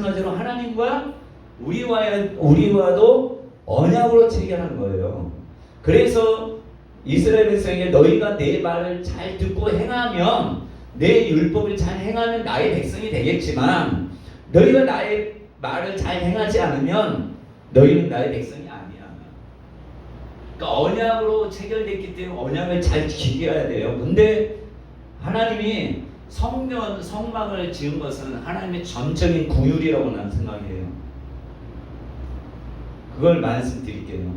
마찬가지로 하나님과 우리와도 언약으로 체결한 거예요. 그래서 이스라엘 백성에게 너희가 내 말을 잘 듣고 행하면, 내 율법을 잘 행하면 나의 백성이 되겠지만, 너희가 나의 말을 잘 행하지 않으면 너희는 나의 백성이 아니야. 그러니까 언약으로 체결됐기 때문에 언약을 잘 지켜야 돼요. 근데 하나님이 성막을 지은 것은 하나님의 전적인 구휼이라고 나는 생각해요. 그걸 말씀드릴게요.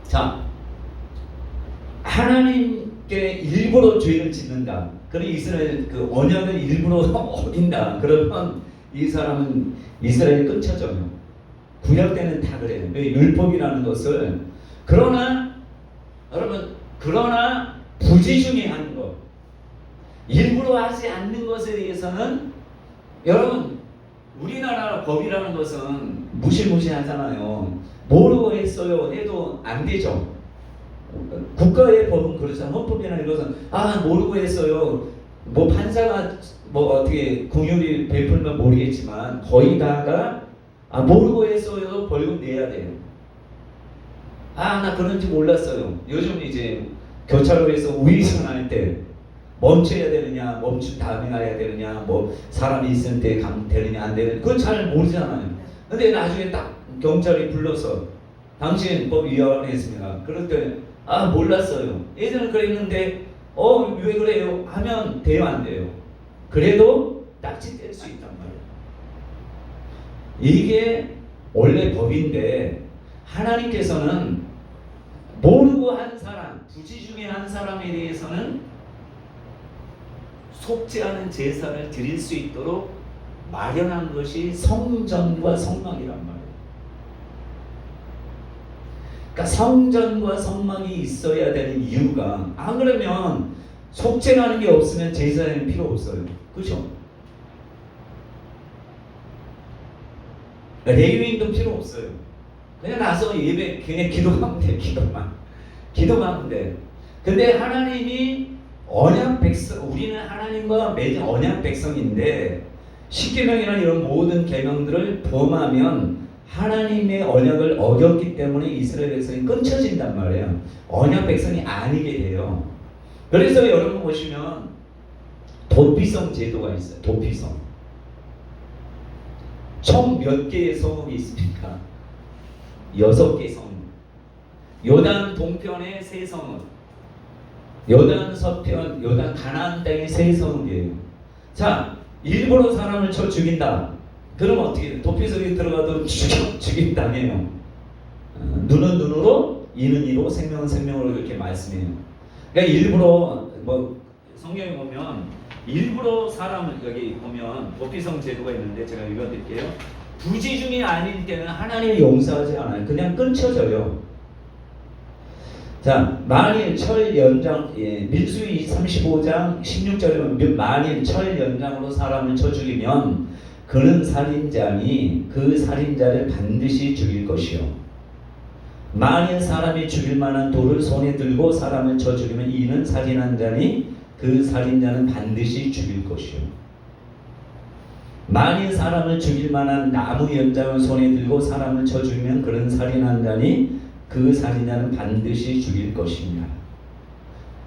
자, 하나님께 일부러 죄를 짓는다. 그럼 이스라엘 그 언약을 일부러 어긴다. 그러면 이 사람은 이스라엘이 끊쳐져요. 구약 때는 다 그래요. 율법이라는 것을. 그러나 여러분, 그러나 부지중에 하는 것, 일부러 하지 않는 것에 대해서는, 여러분, 우리나라 법이라는 것은 무시무시하잖아요. 모르고 했어요 해도 안 되죠. 국가의 법은 그렇잖아요. 헌법이나 이것은 모르고 했어요. 뭐 판사가 뭐 어떻게 긍휼히 베풀면 모르겠지만 거의 다가 모르고 했어요 벌금 내야 돼요. 나 그런지 몰랐어요. 요즘 이제 교차로에서 우회전할 때 멈춰야 되느냐, 멈춘 다음에 가야 되느냐, 뭐 사람이 있을 때 가면 되느냐 안 되느냐, 그건 잘 모르잖아요. 근데 나중에 딱 경찰이 불러서 당신 법 위반했습니다. 그럴 때 몰랐어요. 예전에 그랬는데 왜 그래요? 하면 돼요, 안 돼요? 그래도 딱지 뗄 수 있단 말이에요. 이게 원래 법인데 하나님께서는 모르고 한 사람, 부지중에 한 사람에 대해서는 속지 않은 제사를 드릴 수 있도록 마련한 것이 성전과 성막이란 말이에요. 그러니까 성전과 성막이 있어야 되는 이유가, 안 그러면 속죄라는 게 없으면 제사에는 필요 없어요. 그렇죠? 레위인도 필요 없어요. 그냥 나서 예배 그냥 기도하면 돼. 기도하면 돼. 근데 하나님이 언약 백성, 우리는 하나님과 맺은 언약 백성인데 십계명이나 이런 모든 계명들을 범하면 하나님의 언약을 어겼기 때문에 이스라엘 백성이 끊쳐진단 말이에요. 언약 백성이 아니게 돼요. 그래서 여러분 보시면 도피성 제도가 있어요. 도피성. 총 몇 개의 성읍이 있습니까? 6개 성읍. 요단 동편의 3성읍, 요단 서편, 요단 가나안 땅의 3성읍이에요. 자, 일부러 사람을 쳐 죽인다. 그러면 어떻게 돼? 도피성에 들어가도 죽인다며요. 눈은 눈으로, 이는 이로, 생명은 생명으로 이렇게 말씀해요. 그러니까 일부러 성경에 보면 일부러 사람을, 여기 보면 도피성 제도가 있는데 제가 읽어드릴게요. 부지중에 아닐 때는 하나님이 용서하지 않아요. 그냥 끊쳐져요. 자, 만일 철 연장, 민수기 35장 16절에 만일 철 연장으로 사람을 쳐 죽이면 그는 살인자니 그 살인자를 반드시 죽일 것이요. 만일 사람이 죽일 만한 돌을 손에 들고 사람을 쳐 죽이면 이는 살인한 자니 그 살인자는 반드시 죽일 것이요. 만일 사람을 죽일 만한 나무 연장을 손에 들고 사람을 쳐 죽이면 그는 살인한 자니 그 살인자는 반드시 죽일 것이냐.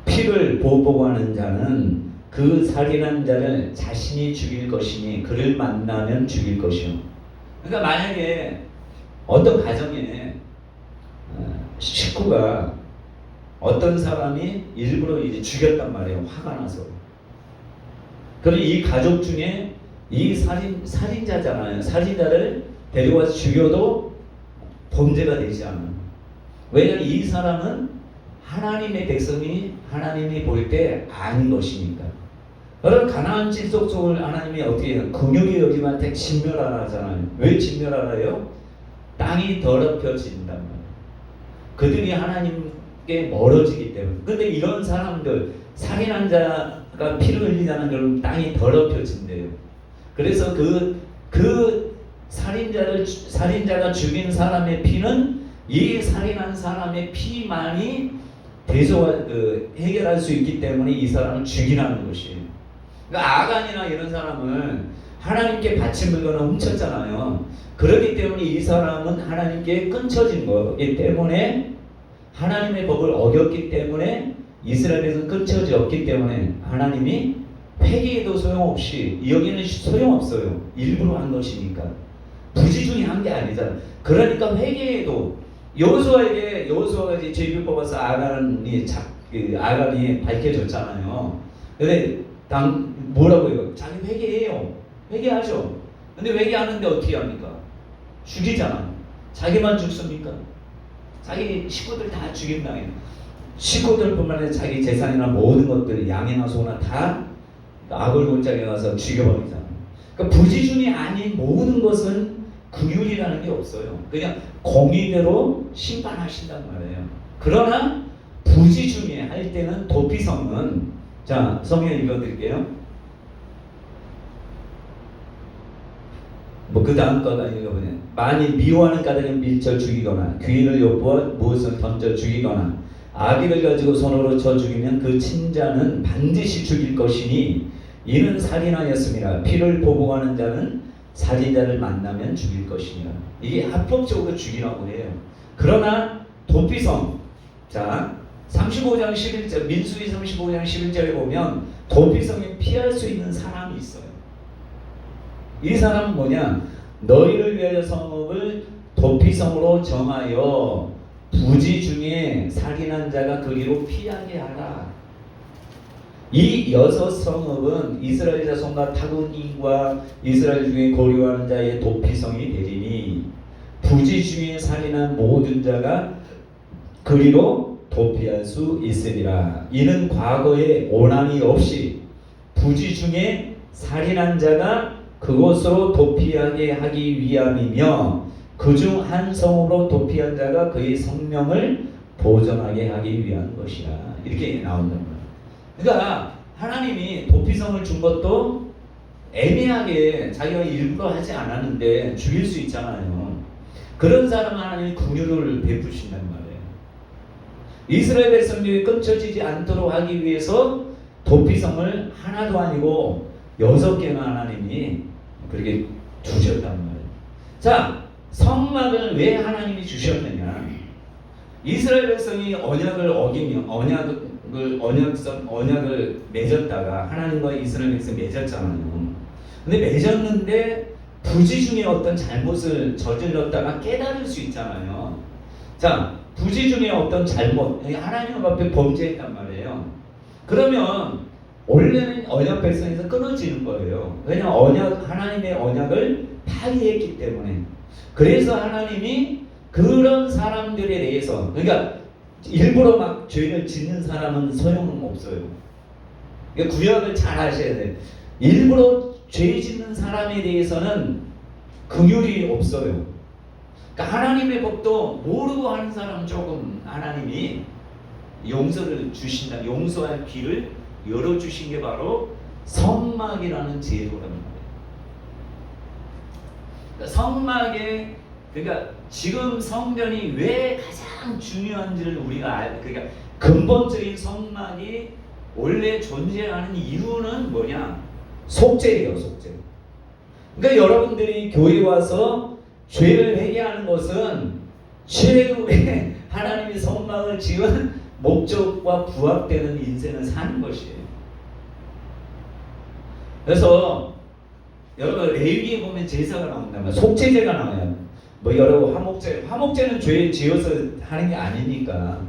피를 보복하는 자는 그 살인한 자를 자신이 죽일 것이니 그를 만나면 죽일 것이요. 그러니까 만약에 어떤 가정에 식구가 어떤 사람이 일부러 이제 죽였단 말이에요. 화가 나서. 그럼 이 가족 중에 이 살인자잖아요. 살인자를 데려와서 죽여도 범죄가 되지 않아요. 왜냐하면 이 사람은 하나님의 백성이 하나님이 볼 때 아닌 것이니까. 여러분, 가나안 칠족 속을 하나님이 어떻게 해요? 긍휼히 여기만 tek 진멸하라 하잖아요. 왜 진멸하라요? 땅이 더럽혀진단 말이에요. 그들이 하나님께 멀어지기 때문에. 근데 이런 사람들, 살인한 자가 피를 흘리자는 것은 땅이 더럽혀진대요. 그래서 그 살인자가 죽인 사람의 피는 이 살인한 사람의 피만이 해결할 수 있기 때문에 이 사람을 죽이라는 것이에요. 그러니까 아간이나 이런 사람을 하나님께 바친 물건을 훔쳤잖아요. 그렇기 때문에 이 사람은 하나님께 끊쳐진 거기 때문에, 하나님의 법을 어겼기 때문에, 이스라엘에서 끊쳐졌기 때문에 하나님이 회개해도 소용없이, 여기는 소용없어요. 일부러 한 것이니까. 부지중에 한 게 아니잖아. 그러니까 회개해도, 여호수아가 이제 죄를 뽑아서 아간이 밝혀졌잖아요. 근데 뭐라고 해요? 자기 회개해요. 회개하죠. 근데 회개하는데 어떻게 합니까? 죽이잖아요. 자기만 죽습니까? 자기 식구들 다 죽임당해요. 식구들뿐만 아니라 자기 재산이나 모든 것들, 양이나 소나 다 악을 골짜기에 가서 죽여버리잖아요. 그러니까 부지중에 아닌 모든 것은 긍휼이라는 게 없어요. 그냥 공의대로 심판하신단 말이에요. 그러나 부지중에 할 때는 도피성은, 자, 성경 읽어드릴게요. 그 다음 거다 읽어보세요. 만일 미워하는 까닭에 밀쳐 죽이거나 귀인을 엿보아 무엇을 던져 죽이거나 아기를 가지고 손으로 쳐 죽이면 그 친자는 반드시 죽일 것이니 이는 살인하였습니다. 피를 보복하는 자는 살인자를 만나면 죽일 것이니라. 이게 합법적으로 죽이라고 해요. 그러나 도피성, 자 35장 11절, 민수기 35장 11절에 보면 도피성에 피할 수 있는 사람이 있어요. 이 사람은 뭐냐? 너희를 위하여 성읍을 도피성으로 정하여 부지 중에 살인한 자가 그리로 피하게 하라. 이 6성읍은 이스라엘 자손과 타국인과 이스라엘 중에 고려하는 자의 도피성이 되리니 부지 중에 살인한 모든 자가 그리로 도피할 수 있으리라. 이는 과거에 오남이 없이 부지 중에 살인한 자가 그곳으로 도피하게 하기 위함이며 그중 한 성으로 도피한 자가 그의 성명을 보존하게 하기 위한 것이라. 이렇게 나온단 말이에요. 그러니까 하나님이 도피성을 준 것도 애매하게 자기가 일부러 하지 않았는데 죽일 수 있잖아요. 그런 사람 하나님이 긍휼을 베푸신단 말이에요. 이스라엘 백성들이 끊쳐지지 않도록 하기 위해서 도피성을 하나도 아니고 6개나 하나님이 그렇게 주셨단 말이에요. 자, 성막을 왜 하나님이 주셨느냐? 이스라엘 백성이 언약을 어기며 언약을 맺었다가 하나님과 이스라엘 백성이 맺었잖아요. 근데 맺었는데 부지 중에 어떤 잘못을 저질렀다가 깨달을 수 있잖아요. 자, 부지 중에 어떤 잘못, 하나님 앞에 범죄했단 말이에요. 그러면 원래는 언약 백성에서 끊어지는 거예요. 왜냐하면 하나님의 언약을 파기했기 때문에. 그래서 하나님이 그런 사람들에 대해서, 그러니까 일부러 막 죄를 짓는 사람은 소용은 없어요. 그러니까 구약을 잘 하셔야 돼요. 일부러 죄 짓는 사람에 대해서는 긍휼이 없어요. 그러니까 하나님의 법도 모르고 하는 사람은 조금 하나님이 용서를 주신다. 용서할 길을 열어주신 게 바로 성막이라는 제도라는 거예요. 그러니까 성막에, 그러니까 지금 성전이 왜 가장 중요한지를 우리가 그러니까 근본적인 성막이 원래 존재하는 이유는 뭐냐? 속죄예요, 속죄. 그러니까 여러분들이 교회 와서 죄를 회개하는 것은 최후에 하나님이 성막을 지은 목적과 부합되는 인생을 사는 것이에요. 그래서 여러분 레위기에 보면 제사가 나온다면 속죄제가 나와요. 뭐 여러분 화목제는 죄 지어서 하는 게 아니니까.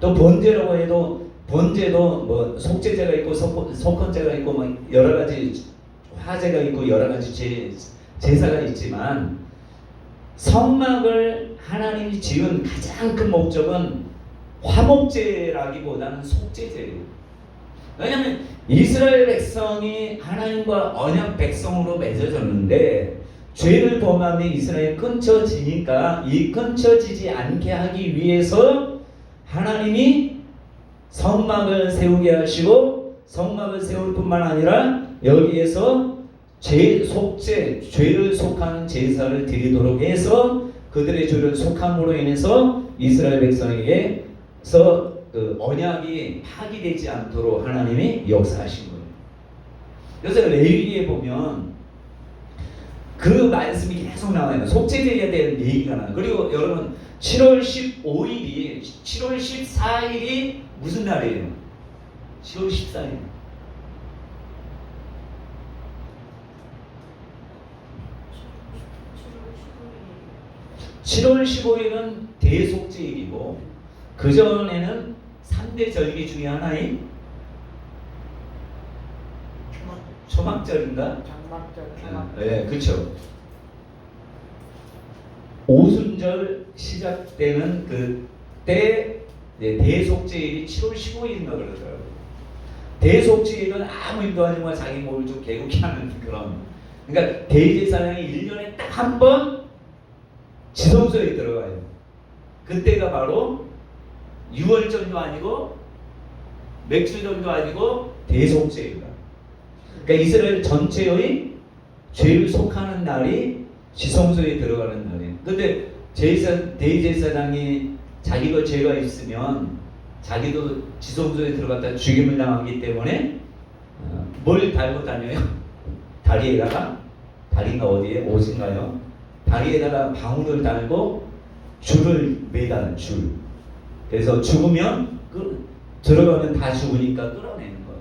또 번제라고 해도 번제도 뭐 속죄제가 있고 속건제가 있고 뭐 여러 가지 화제가 있고 여러 가지 제사가 있지만 성막을 하나님이 지은 가장 큰 목적은 화목제라기보다는 속죄제예요. 왜냐하면 이스라엘 백성이 하나님과 언약 백성으로 맺어졌는데 죄를 범하면 이스라엘이 끊쳐지니까 이 끊쳐지지 않게 하기 위해서 하나님이 성막을 세우게 하시고 성막을 세울 뿐만 아니라 여기에서 죄를 속하는 제사를 드리도록 해서 그들의 죄를 속함으로 인해서 이스라엘 백성에게서 그 언약이 파기되지 않도록 하나님이 역사하신 거예요. 그래서 레위기에 보면 그 말씀이 계속 나와요. 속죄제에 대한 얘기가 나와요. 그리고 여러분 7월 15일이 7월 14일이 무슨 날이에요? 7월 14일. 7월 15일은 대속죄일이고 그 전에는 3대 절기 중에 하나인 초막절인가? 장막절, 네, 그렇죠. 오순절 시작되는 그때 대속죄일이 7월 15일인가 그러더라고요. 대속죄일은 아무 일도 하지 마 자기 몸을 좀 개국케 하는 그런. 그러니까 대제사장이 1년에 딱 한 번 지성소에 들어가요. 그때가 바로 6월절도 아니고 맥주절도 아니고 대속죄일이다. 그러니까 이스라엘 전체의 죄를 속하는 날이 지성소에 들어가는 날이에요. 근데 대제사장이 자기가 죄가 있으면 자기도 지성소에 들어갔다 죽임을 당하기 때문에 뭘 달고 다녀요? 다리에다가, 다리가 어디에? 옷인가요? 다리에다가 방울을 달고 줄을 매다는 줄. 그래서 죽으면 들어가면 다 죽으니까 끌어내는 거예요.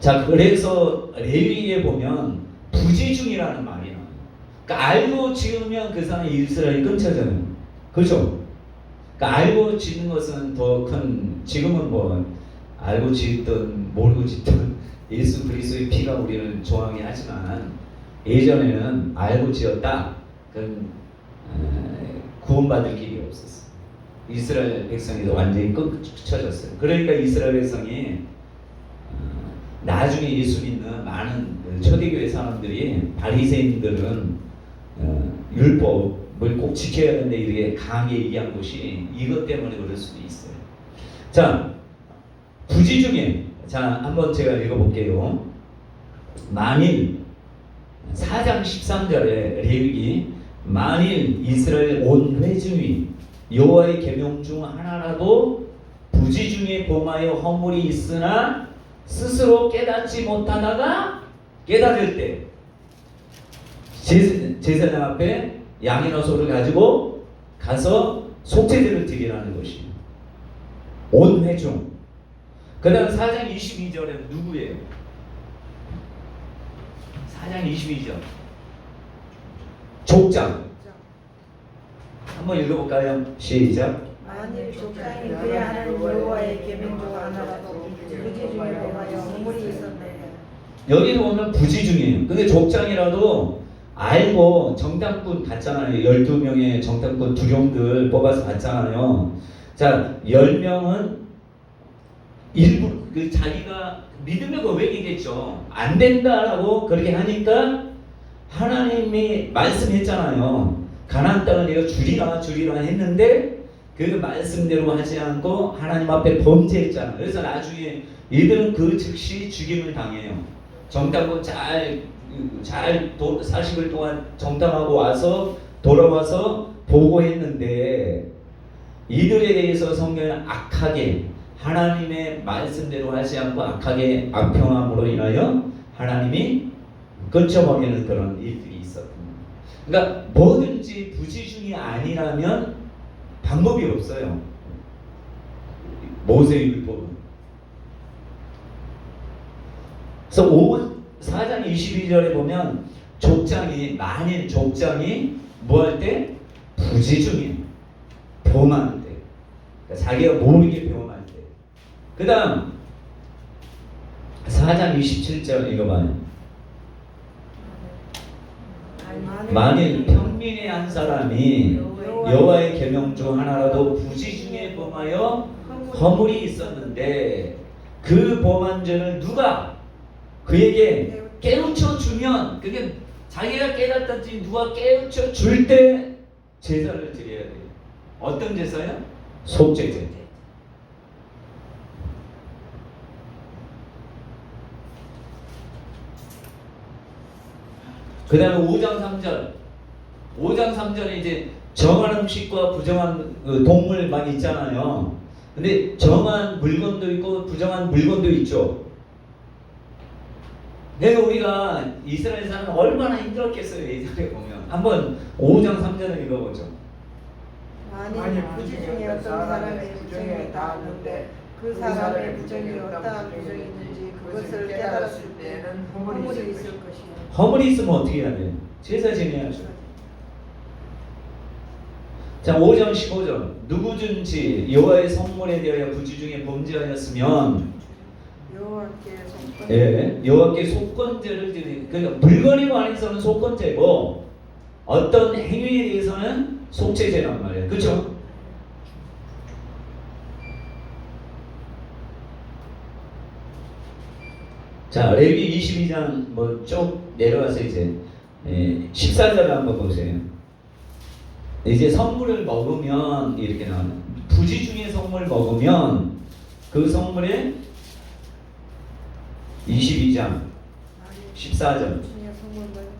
자, 그래서 레위기에 보면 부지중이라는 말이 나와요. 그러니까 알고 지으면 그 사람이 이스라엘이 끊쳐져요. 그렇죠? 그러니까 알고 짓는 것은 더 큰, 지금은 뭐 알고 짓든 모르고 짓든 예수 그리스도의 피가 우리를 정하게 하지만 예전에는 알고 지었다. 그건 구원받을 길이 없었어요. 이스라엘 백성이 완전히 끊쳐졌어요. 그러니까 이스라엘 백성이 나중에 예수 믿는 많은 초대교회 사람들이 바리새인들은 율법을 꼭 지켜야 되는데 이렇게 강하게 얘기한 것이 이것 때문에 그럴 수도 있어요. 자, 부지 중에 자 한번 제가 읽어볼게요. 만일 4장 13절에 레위기 만일 이스라엘 온 회중이 여호와의 계명 중 하나라도 부지 중에 범하여 허물이 있으나 스스로 깨닫지 못하다가 깨달을 때 제사장 앞에 양이나 소를 가지고 가서 속죄제를 드리라는 것이에요. 온 회중. 그 다음 4장 22절에 누구예요? 4장 22절 족장. 한번 읽어볼까요? 시작. 만일 족장이 그의 하나님 여호와의 계명 중 하나라도 부지 중에 범하여 허물이 있었네. 여기도 보면 부지 중이에요. 근데 족장이라도 알고 정탐꾼 갔잖아요. 12명의 정탐꾼 두령들 뽑아서 갔잖아요. 자, 10명은 일부 자기가 믿음의 고백이겠죠. 안 된다라고 그렇게 하니까 하나님이 말씀했잖아요. 가나안 땅을 내가 주리라 했는데 그 말씀대로 하지 않고 하나님 앞에 범죄했잖아요. 그래서 나중에 이들은 그 즉시 죽임을 당해요. 정탐꾼 잘 사십일 동안 정탐하고 와서 돌아와서 보고했는데 이들에 대해서 성경은 악하게 하나님의 말씀대로 하지 않고 악하게 악평함으로 인하여 하나님이 끊쳐버리는 그런 일들이 있었습니다. 그러니까 뭐든지 부지중이 아니라면 방법이 없어요. 모세율법은. 그래서 4장 22절에 보면 만일 족장이 뭐 할 때? 부지중이에요. 범할 때. 그러니까 자기가 모르게 범할 때. 그 다음 4장 27절 읽어봐요. 만일 평민의 한 사람이 여호와의 계명 중 하나라도 부지중에 범하여 허물이 있었는데 그 범한 죄를 누가 그에게 깨우쳐 주면 그게 자기가 깨닫든지 누가 깨우쳐 줄 때 제사를 드려야 돼요. 어떤 제사요? 속죄제. 그 다음에 5장 3절. 5장 3절에 이제 정한 음식과 부정한 동물 막 있잖아요. 근데 정한 물건도 있고 부정한 물건도 있죠. 내가 우리가 이스라엘 사람 얼마나 힘들었겠어요. 예전에 보면 한번 5장 3절을 읽어보죠. 만일 부지 중에 어떤 사람의 부정이 닿았는데 그 사람의 부정이 어떠한 부정이든지 그것을 깨달았을 때는 허물이 있을 것이요. 허물이 있으면 어떻게 해야 돼요? 제사 지내야죠. 자, 5장 15절. 누구든지 여호와의 성물에 대하여 부지 중에 범죄하였으면 여호와께 속건죄를 드리. 그러니까 물건에 관해서는 속건죄고 어떤 행위에 대해서는 속죄죄란 말이에요. 그렇죠? 자, 레위 22장 뭐 쭉 내려와서 이제 14절을 한번 보세요. 이제 성물을 먹으면 이렇게 나와요. 부지 중에 성물 먹으면 그 성물에 22장 14절.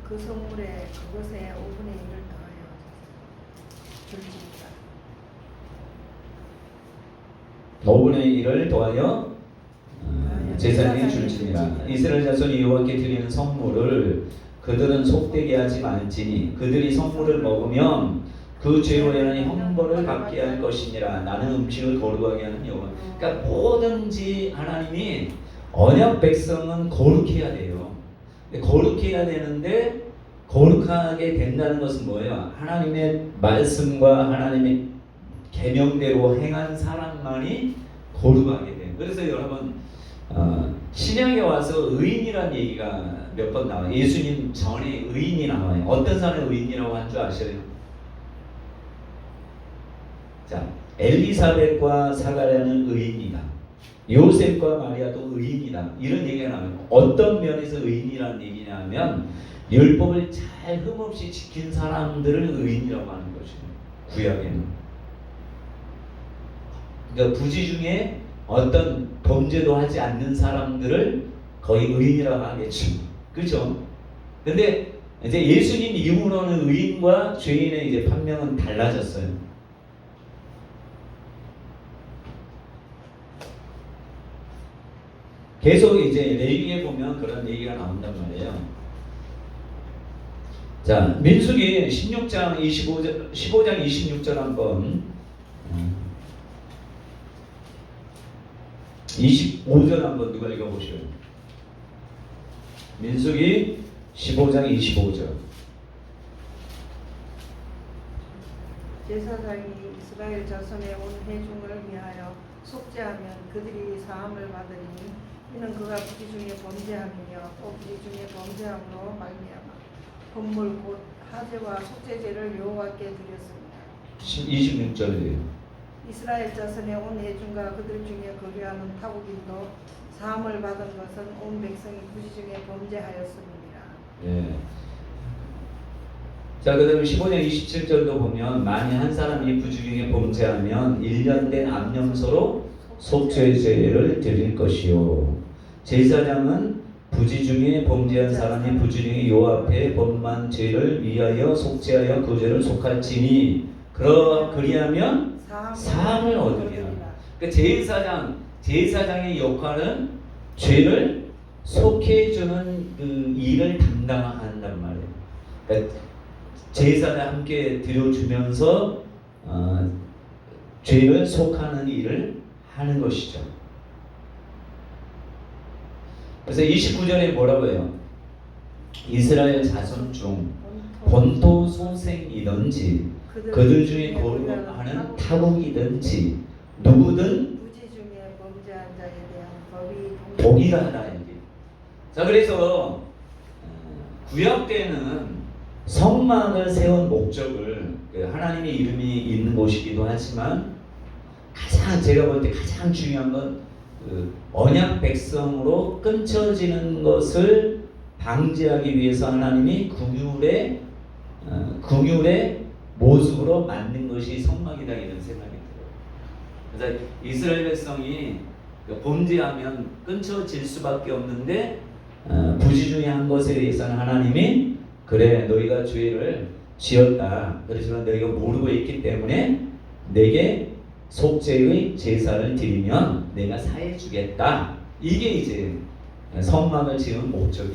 그 성물에 그것에 5분의 1을 더하여 줄지니라. 5분의 1을 더하여 제사장에 줄지니라. 이스라엘 자손이 여호와께 드리는 성물을 그들은 속되게 하지 말지니 그들이 성물을 먹으면 그 죄로 인하여 형벌을 받게 할 것이니라. 나는 음식을 거룩하게 하는 여호와. 그러니까 뭐든지 하나님이 언약 백성은 거룩해야 돼요. 거룩해야 되는데 거룩하게 된다는 것은 뭐예요? 하나님의 말씀과 하나님의 계명대로 행한 사람만이 거룩하게 돼요. 그래서 여러분 신약에 와서 의인이라는 얘기가 몇 번 나와요. 예수님 전에 의인이 나와요. 어떤 사람이 의인이라고 한 줄 아셔요? 자, 엘리사벳과 사가랴는 의인이다. 요셉과 마리아도 의인이다. 이런 얘기가 나와요. 어떤 면에서 의인이라는 얘기냐 하면 율법을 잘 흠없이 지킨 사람들을 의인이라고 하는 것이에요. 구약에는. 그러니까 부지 중에 어떤 범죄도 하지 않는 사람들을 거의 의인이라고 하겠죠. 그렇죠? 근데 이제 예수님 이후로는 의인과 죄인의 이제 판명은 달라졌어요. 계속 이제 레위기에 보면 그런 얘기가 나온단 말이에요. 자, 민수기 16장 15장 26절 한번 25절 한번 누가 읽어보시오. 민수기 15장 25절. 제사장이 이스라엘 자손의 온 회중을 위하여 속죄하면 그들이 사함을 받으리니 이는 그가 부지 중에 범죄함이며 또 부지 중에 범죄함으로 말미암아 건물 곧 화제와 속죄제를 여호와께 드렸습니다. 26절이에요. 이스라엘 자손의 온 회중과 그들 중에 거류하는 타국인도 사함을 받은 것은 온 백성이 부지 중에 범죄하였습니다. 예. 자, 그 다음에 15장 27절도 보면 만일 한 사람이 부지 중에 범죄하면 1년 된 암염소로 속죄제를 드릴 것이요. 제사장은 부지 중에 범죄한 사람이 부지 중에 여호와 앞에 범한 죄를 위하여 속죄하여 그 죄를 속할지니 그리하면 사함을 얻으리라. 그러니까 제사장의 역할은 죄를 속해주는 그 일을 담당한단 말이에요. 그러니까 제사를 함께 드려주면서 죄를 속하는 일을 하는 것이죠. 그래서 29절에 뭐라고 해요? 이스라엘 자손 중 본토 소생이든지 그들 중에 거룩하는 타국이든지 누구든 부지 중에 범죄한 자에 대한 법이 동일하다. 자, 그래서 구약 때는 성막을 세운 목적을 하나님의 이름이 있는 곳이기도 하지만 가장 제가 볼 때 가장 중요한 건 언약 백성으로 끊쳐지는 것을 방지하기 위해서 하나님이 긍휼의 모습으로 만든 것이 성막이다 이런 생각이 들어요. 그래서 이스라엘 백성이 범죄하면 끊쳐질 수밖에 없는데 부지 중에 한 것에 대해서는 하나님이 그래 너희가 죄를 지었다. 그렇지만 너희가 모르고 있기 때문에 내게 속죄의 제사를 드리면 내가 사해 주겠다. 이게 이제 성막을 지은 목적이.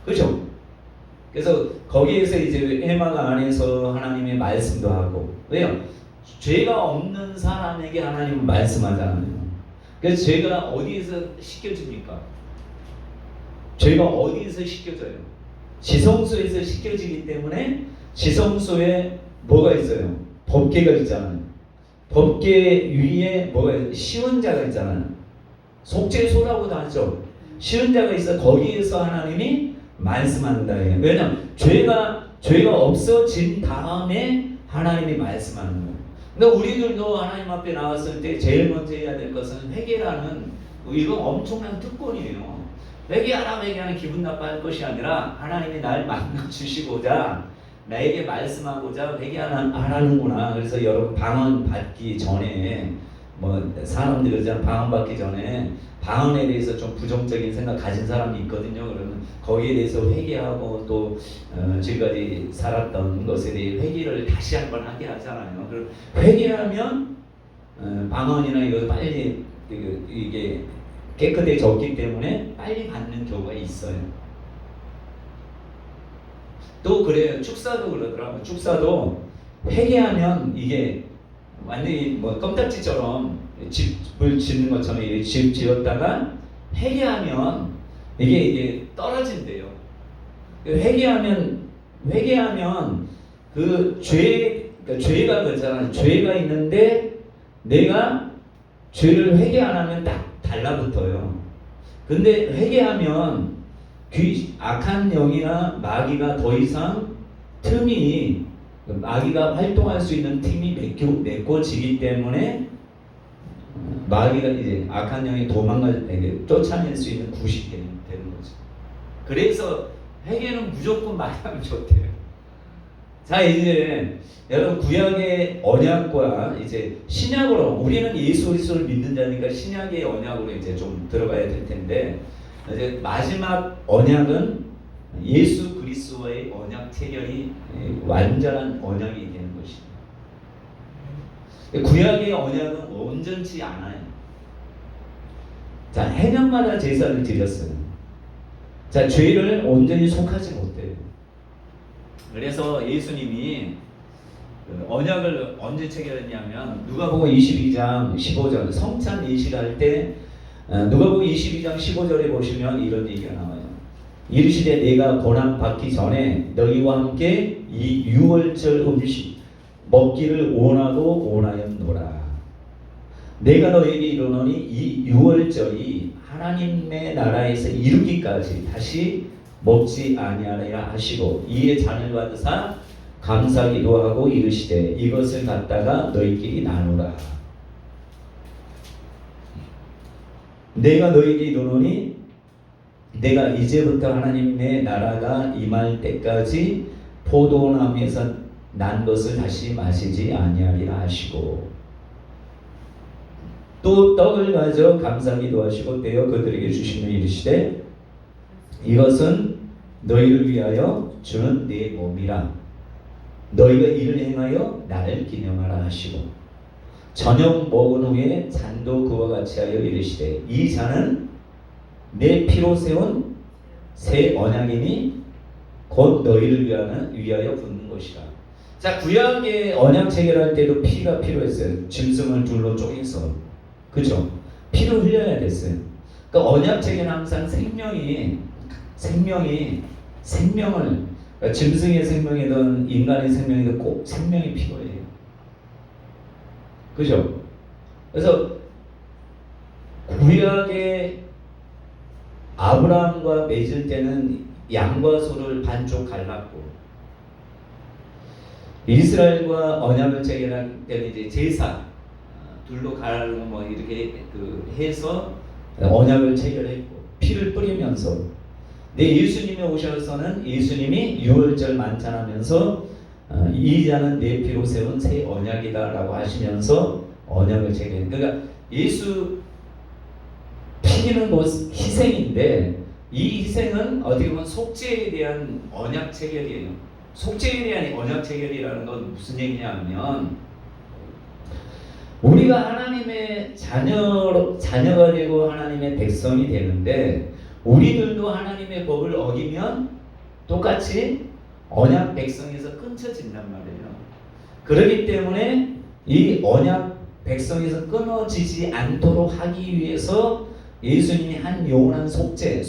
그죠? 그래서 거기에서 이제 회막 안에서 하나님의 말씀도 하고. 왜요? 죄가 없는 사람에게 하나님은 말씀하잖아요. 그래서 죄가 어디에서 씻겨집니까? 죄가 어디에서 씻겨져요? 지성소에서 씻겨지기 때문에 지성소에 뭐가 있어요? 법궤가 있잖아요. 법궤 위에 뭐가 있어요? 시은자가 있잖아요. 속죄소라고도 하죠. 시은자가 있어 거기에서 하나님이 말씀한다. 왜냐하면 죄가 없어진 다음에 하나님이 말씀하는 거예요. 근데 우리들도 하나님 앞에 나왔을 때 제일 먼저 해야 될 것은 회개라는 이거 엄청난 특권이에요. 회개하는 기분 나빠할 것이 아니라 하나님이 날 만나 주시고자 나에게 말씀하고자 회개하는구나. 그래서 여러분 방언 받기 전에 뭐 사람들이 그러잖아요. 방언 받기 전에 방언에 대해서 좀 부정적인 생각 가진 사람이 있거든요. 그러면 거기에 대해서 회개하고 또 지금까지 살았던 것에 대해 회개를 다시 한번 하게 하잖아요. 그럼 회개하면 방언이나 이거 빨리 이게 깨끗해졌기 때문에 빨리 받는 경우가 있어요. 또 그래요. 축사도 그러더라고요. 축사도 회개하면 이게 완전히 뭐 껌딱지처럼 집을 짓는 것처럼 이렇게 집 지었다가 회개하면 이게 떨어진대요. 회개하면 그 죄가 그렇잖아요. 죄가 있는데 내가 죄를 회개 안 하면 딱 달라붙어요. 근데 회개하면 악한 영이나 마귀가 더 이상 틈이 마귀가 활동할 수 있는 틈이 메꿔지기 때문에 마귀가 이제 악한 영이 쫓아낼 수 있는 굿이 되는 거죠. 그래서 회개는 무조건 많이 하면 좋대요. 자, 이제 여러분 구약의 언약과 이제 신약으로 우리는 예수 그리스도를 믿는 자니까 신약의 언약으로 이제 좀 들어가야 될 텐데 이제 마지막 언약은 예수 그리스도와의 언약 체결이 완전한 언약이 되는 것입니다. 구약의 언약은 온전치 않아요. 자, 해년마다 제사를 드렸어요. 자, 죄를 온전히 속하지 못해요. 그래서 예수님이 언약을 언제 체결했냐면 누가복음 22장 15절 성찬 예식을 할 때 누가복음 22장 15절에 보시면 이런 얘기가 나와요. 이르시되 내가 고난 받기 전에 너희와 함께 이 유월절 음식 먹기를 원하고 원하였노라. 내가 너희에게 이르노니 이 유월절이 하나님의 나라에서 이르기까지 다시 먹지 아니하리라 하시고 이에 잔을 받으사 감사기도 하고 이르시되 이것을 갖다가 너희끼리 나누라. 내가 너희에게 이르노니 내가 이제부터 하나님의 나라가 임할 때까지 포도나무에서 난 것을 다시 마시지 아니하리라 하시고 또 떡을 가져 감사기도 하시고 떼어 그들에게 주시며 이르시되 이것은 너희를 위하여 주는 내 몸이라. 너희가 이를 행하여 나를 기념하라 하시고 저녁 먹은 후에 잔도 그와 같이 하여 이르시되 이 잔은 내 피로 세운 새 언약이니 곧 너희를 위하여 붓는 것이라. 자, 구약의 언약 체결할 때도 피가 필요했어요. 짐승을 둘로 쪼개서, 그죠? 피를 흘려야 됐어요. 그러니까 언약 체결은 항상 생명을 그러니까 짐승의 생명이든 인간의 생명이든 꼭 생명이 필요해요. 그죠? 그래서 구약의 아브라함과 맺을 때는 양과 소를 반쪽 갈랐고 이스라엘과 언약을 체결할 때는 이제 제사 둘로 갈라고 뭐 이렇게 해서 언약을 체결했고 피를 뿌리면서 예수님이 오셔서는 예수님이 유월절 만찬하면서 이 잔은 내 피로 세운 새 언약이다라고 하시면서 언약을 체결. 그러니까 예수 피는 곧 희생인데 이 희생은 어떻게 보면 속죄에 대한 언약 체결이에요. 속죄에 대한 언약 체결이라는 건 무슨 얘기냐면 우리가 하나님의 자녀가 되고 하나님의 백성이 되는데 우리들도 하나님의 법을 어기면 똑같이 언약 백성에서 끊쳐진단 말이에요. 그렇기 때문에 이 언약 백성에서 끊어지지 않도록 하기 위해서 예수님이 한 영원한 속죄를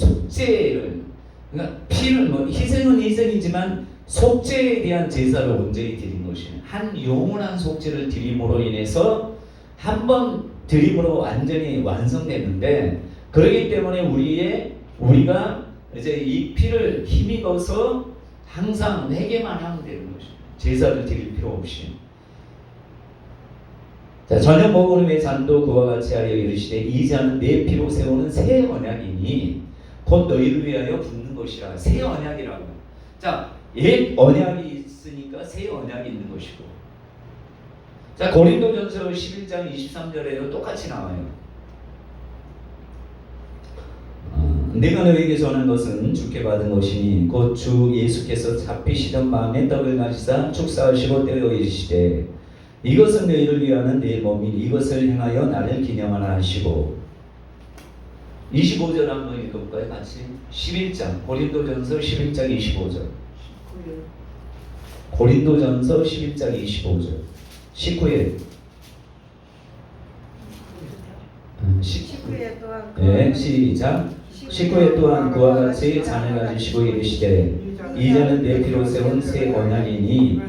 그러니까 피를 희생은 희생이지만 속죄에 대한 제사를 온전히 드린 것이에요. 한 영원한 속죄를 드림으로 인해서 한 번 드림으로 완전히 완성됐는데 그렇기 때문에 우리가 이제 이 피를 힘입어서 항상 회개만 하면 되는 것이에요. 제사를 드릴 필요 없이. 자, 저녁 먹으름의 잔도 그와 같이 하여 이르시되 이 잔은 내 피로 세우는 새 언약이니 곧 너희를 위하여 붓는 것이라. 새 언약이라고. 자, 옛 언약이 있으니까 새 언약이 있는 것이고. 자, 고린도전서 11장 23절에도 똑같이 나와요. 내가 너에게 전한 것은 주께 받은 것이니 곧 주 예수께서 잡히시던 밤에 떡을 가지사 축사하시고 떼어 이르시되 이것은 너희를 위하는 내 몸이니 이것을 행하여 나를 기념하라 하시고. 25절 한번 읽어볼까요? 같이. 11장 고린도전서 11장 25절. 고린도전서 11장 25절. 19회 19회 또한 네, 시작. 19회 또한 그와 같이 잔을 가지시고 이르시되 이 잔은 내 피로 세운 새 언약이니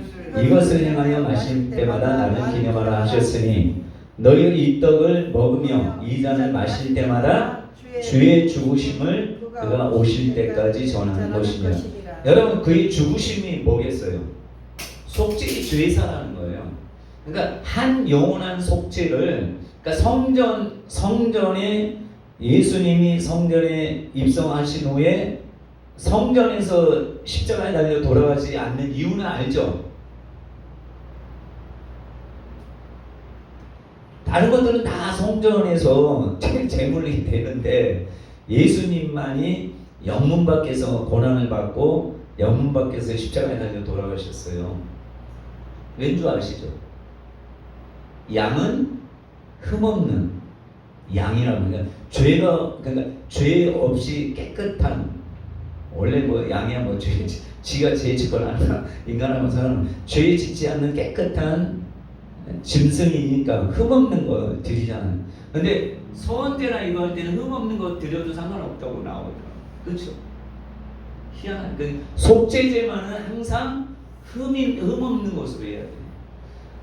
이것을 행하여 마실 때마다 나를 기념하라 하셨으니 너희 이 떡을 먹으며 이 잔을 마실 때마다 주의 죽으심을 그가 오실 때까지 전하는 것이니라. 여러분, 그의 죽으심이 뭐겠어요? 속죄의 죄사라는 거예요. 그러니까 한 영원한 속죄를, 그러니까 성전에 예수님이 성전에 입성하신 후에 성전에서 십자가에 달려 돌아가지 않는 이유는 알죠? 다른 것들은 다 성전에서 제물이 되는데 예수님만이 영문 밖에서 고난을 받고 영문 밖에서 십자가에 달려 돌아가셨어요. 왠 줄 아시죠? 양은 흠없는 양이라고. 그러니까 그러니까 죄 없이 깨끗한, 원래 뭐 양이야 뭐 지가 죄 짓거나 인간하고 사람은 죄 짓지 않는 깨끗한 짐승이니까 흠없는 거 드리잖아요. 근데 소원 때나 이거 할 때는 흠없는 거 드려도 상관없다고 나오더라고요. 그렇죠? 희한한. 그 속죄제만은 항상 흠없는 것으로 해야 돼요.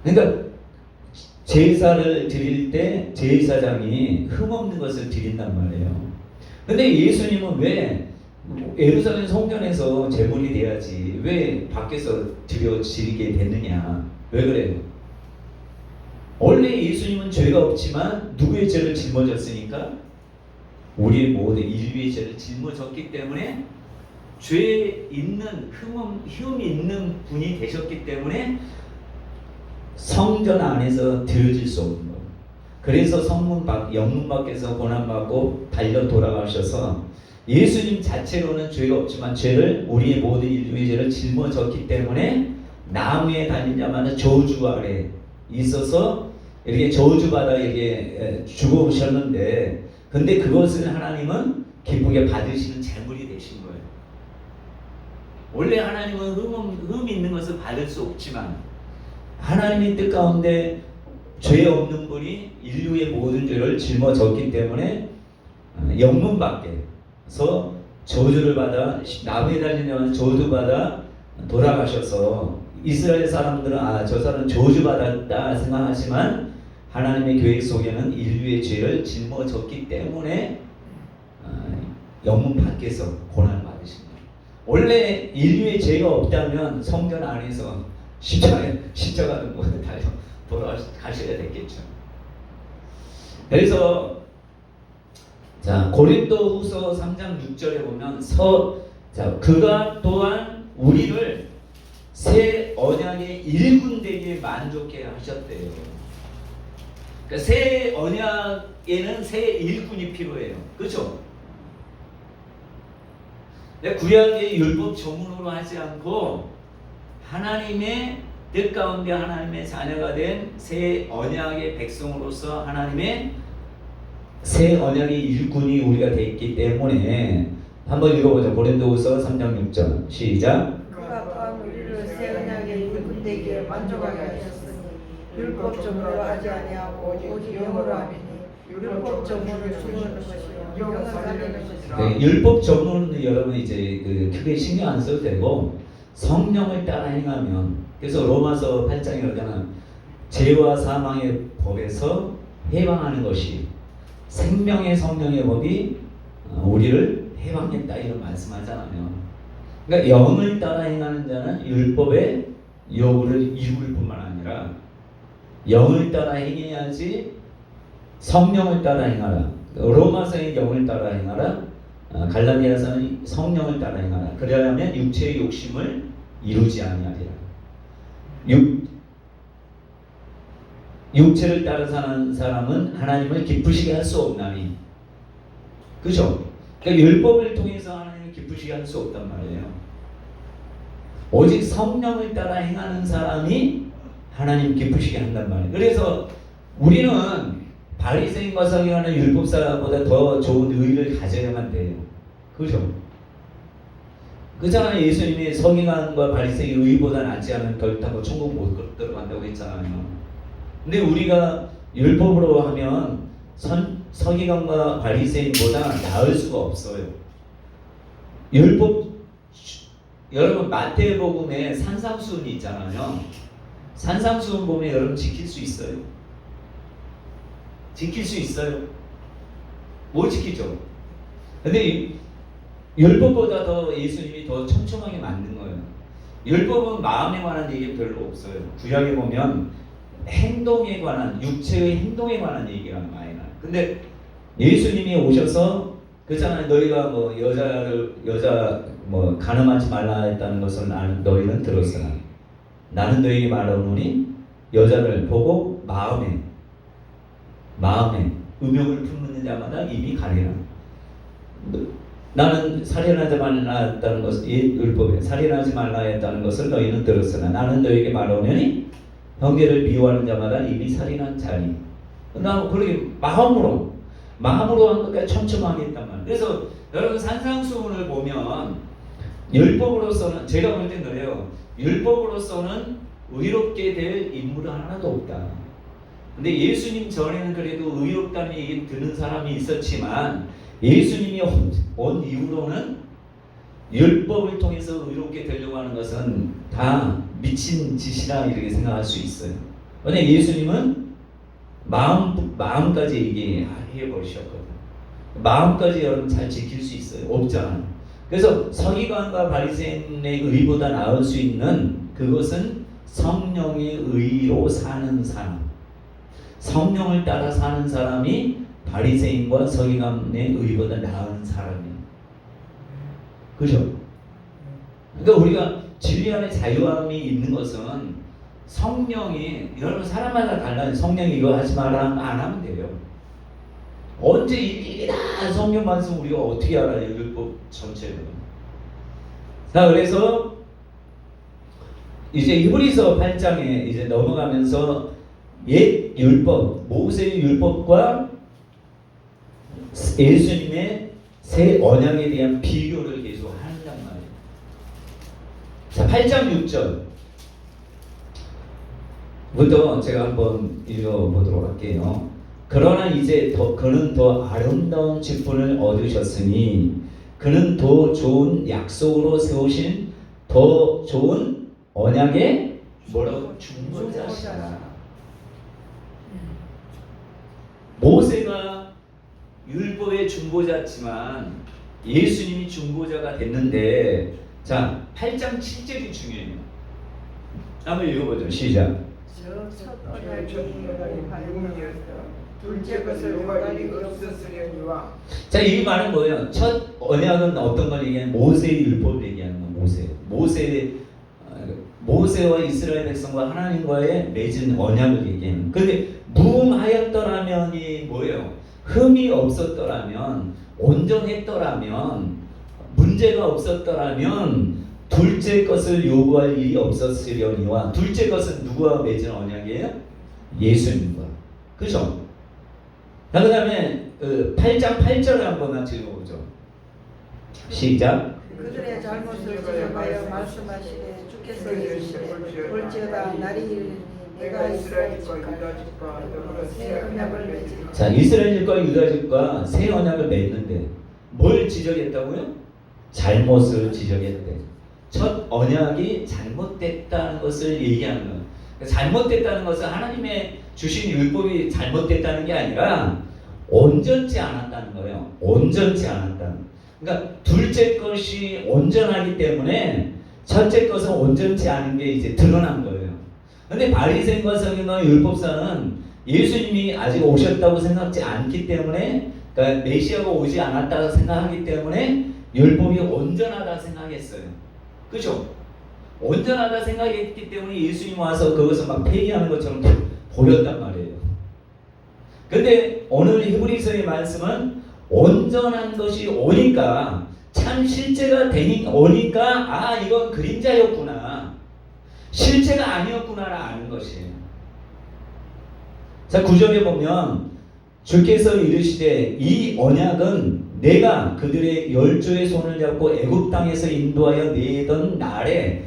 그러니까 제사를 드릴 때 제사장이 흠없는 것을 드린단 말이에요. 근데 예수님은 왜 예루살렘 성전에서 제물이 돼야지 왜 밖에서 드리게 됐느냐? 왜 그래요? 원래 예수님은 죄가 없지만 누구의 죄를 짊어졌으니까? 우리의 모든 인류의 죄를 짊어졌기 때문에 죄 있는 흠이 있는 분이 되셨기 때문에 성전 안에서 드려질 수 없는 거예요. 그래서 영문 밖에서 고난받고 달려 돌아가셔서 예수님 자체로는 죄가 없지만 우리의 모든 인류의 죄를 짊어졌기 때문에 나무에 달린 자마다 저주 아래 있어서 이렇게 저주받아 이렇게 죽어오셨는데, 근데 그것을 하나님은 기쁘게 받으시는 제물이 되신 거예요. 원래 하나님은 흠 있는 것을 받을 수 없지만 하나님의 뜻 가운데 죄 없는 분이 인류의 모든 죄를 짊어졌기 때문에 영문 밖에서 저주를 받아 나무에 달린 자마다 저주받아 돌아가셔서 이스라엘 사람들은 저 사람은 저주받았다 생각하지만 하나님의 계획 속에는 인류의 죄를 짊어졌기 때문에 영문 밖에서 고난을 받으신 거예요. 원래 인류의 죄가 없다면 성전 안에서 십자가는 뭐 달려 돌아가셔야 됐겠죠. 그래서 자, 고린도후서 3장 6절에 보면 그가 또한 우리를 새 언약의 일꾼되게 만족해 하셨대요. 그러니까 새 언약에는 새 일꾼이 필요해요. 그렇죠? 구약의 율법 조문으로 하지 않고 하나님의 뜻 가운데 하나님의 자녀가 된 새 언약의 백성으로서 하나님의 새 언약의 일꾼이 우리가 됐기 때문에 한번 읽어보죠. 고린도후서 3장 6절 시작. 그가 또한 우리를 새 언약의 일꾼 되기에 만족하게 하셨으니 율법 정으로 하지 아니하고 오직 영으로 하리니 율법 정으로 죽는 것이요 영을 살리는 것이라. 네, 율법 정론은 여러분 이제 크게 신경 안 써도 되고 성령을 따라 행하면, 그래서 로마서 8장에 그러잖아. 죄와 사망의 법에서 해방하는 것이 생명의 성령의 법이 우리를 해방했다 이런 말씀하잖아요. 그러니까 영을 따라 행하는 자는 율법의 요구를 이룰 뿐만 아니라 영을 따라 행해야지 성령을 따라 행하라. 로마서의 영을 따라 행하라. 갈라디아서는 성령을 따라 행하라. 그러려면 육체의 욕심을 이루지 아니하리라. 육체를 따라 사는 사람은 하나님을 기쁘시게 할 수 없나니, 그죠? 그러니까 율법을 통해서 하나님을 기쁘시게 할 수 없단 말이에요. 오직 성령을 따라 행하는 사람이 하나님 기쁘시게 한단 말이에요. 그래서 우리는 바리새인과 서기관은 율법사보다 더 좋은 의를 가져야만 돼요. 그죠? 그잖아요. 예수님이 서기관과 바리새인 의보다 낫지 않은 결단고 천국 못 들어간다고 했잖아요. 근데 우리가 율법으로 하면 서기관과 바리새인보다 나을 수가 없어요. 율법, 여러분 마태복음에 산상수훈이 있잖아요. 산상수훈 보면 여러분 지킬 수 있어요. 지킬 수 있어요. 못 지키죠. 근데 율법보다 더 예수님이 더 촘촘하게 만든 거예요. 율법은 마음에 관한 얘기 별로 없어요. 구약에 보면 행동에 관한, 육체의 행동에 관한 얘기가 많이 나요. 근데 예수님이 오셔서 그렇잖아요. 너희가 뭐 여자 뭐 간음하지 말라 했다는 것을 너희는 들었으나 나는 너희에게 말하노니 여자를 보고 마음에 음욕을 품는 자마다 입이 가리라. 나는 살인하지 말라 했다는 것을, 율법에 살인하지 말라 했다는 것을 너희는 들었으나 나는 너희에게 말하노니 형제를 미워하는 자마다 입이 살인한 자니. 나 그렇게 마음으로 한 것까지 촘촘하게 했단 말이에요. 그래서 여러분 산상수훈을 보면 율법으로서는, 제가 볼 땐 그래요. 율법으로서는 의롭게 될 인물은 하나도 없다. 근데 예수님 전에는 그래도 의롭다는 얘기 듣는 사람이 있었지만 예수님이 온 이후로는 율법을 통해서 의롭게 되려고 하는 것은 다 미친 짓이라 이렇게 생각할 수 있어요. 왜냐하면 예수님은 마음까지 얘기해 버리셨거든요. 마음까지 여러분 잘 지킬 수 있어요? 없잖아요. 그래서 서기관과 바리새인의 의보다 나을 수 있는 그것은 성령의 의로 사는 사람, 성령을 따라 사는 사람이 바리새인과 서기관의 의보다 나은 사람이에요. 그죠? 그러니까 우리가 진리 안에 자유함이 있는 것은 성령이, 여러분 사람마다 달라요. 성령이 이거 하지 마라 안 하면 돼요. 언제 이게 다 성령 말씀 우리가 어떻게 알아요? 율법 전체를. 자, 그래서 이제 히브리서 8장에 이제 넘어가면서 옛 율법, 모세의 율법과 예수님의 새 언약에 대한 비교를 계속 한단 말이에요. 자, 8장 6절부터 제가 한번 읽어보도록 할게요. 그러나 이제 그는 더 아름다운 직분을 얻으셨으니 그는 더 좋은 약속으로 세우신 더 좋은 언약의 뭐라고? 중보자시라. 모세가 율법의 중보자지만 예수님이 중보자가 됐는데, 자 8장 7절이 중요해요. 한번 읽어보죠. 시작. 첫 언약이 둘째 것을 요구하리 없었으려니와. 자, 이 말은 뭐예요? 첫 언약은 어떤 걸 얘기하는? 모세의 율법을 얘기하는 거. 모세와 이스라엘 백성과 하나님과의 맺은 언약을 얘기하는. 근데 무음하였더라면이 뭐예요? 흠이 없었더라면, 온전했더라면, 문제가 없었더라면 두 둘째 것을 요구할 일이 없었으려니와 둘째 것은 누구와 맺은 언약이에요? 예수님과. 그죠? 자, 그 다음에 8장 8절을 한번 같이 읽어보죠. 시작. 그들의 잘못을 지적하여 말씀하시되 주께서 이르시되 볼지어다 날이 이르니 내가 이스라엘 집과 새 언약을 맺으리라. 자, 이스라엘 집과 유다 집과 새 언약을 맺는데 뭘 지적했다고요? 잘못을 지적했대. 첫 언약이 잘못됐다는 것을 얘기하는 거예요. 잘못됐다는 것은 하나님의 주신 율법이 잘못됐다는 게 아니라 온전치 않았다는 거예요. 온전치 않았다는. 그러니까 둘째 것이 온전하기 때문에 첫째 것은 온전치 않은 게 이제 드러난 거예요. 근데 바리새인과 서기관과 율법사는 예수님이 아직 오셨다고 생각지 않기 때문에, 그러니까 메시아가 오지 않았다고 생각하기 때문에 율법이 온전하다 생각했어요. 그죠? 온전하다 생각했기 때문에 예수님 와서 그것을 막 폐기하는 것처럼 보였단 말이에요. 근데 오늘 히브리서의 말씀은 온전한 것이 오니까, 참 실제가 오니까 아, 이건 그림자였구나, 실제가 아니었구나를 아는 것이에요. 자, 9절에 보면 주께서 이르시되 이 언약은 내가 그들의 열조의 손을 잡고 애굽 땅에서 인도하여 내던 날에,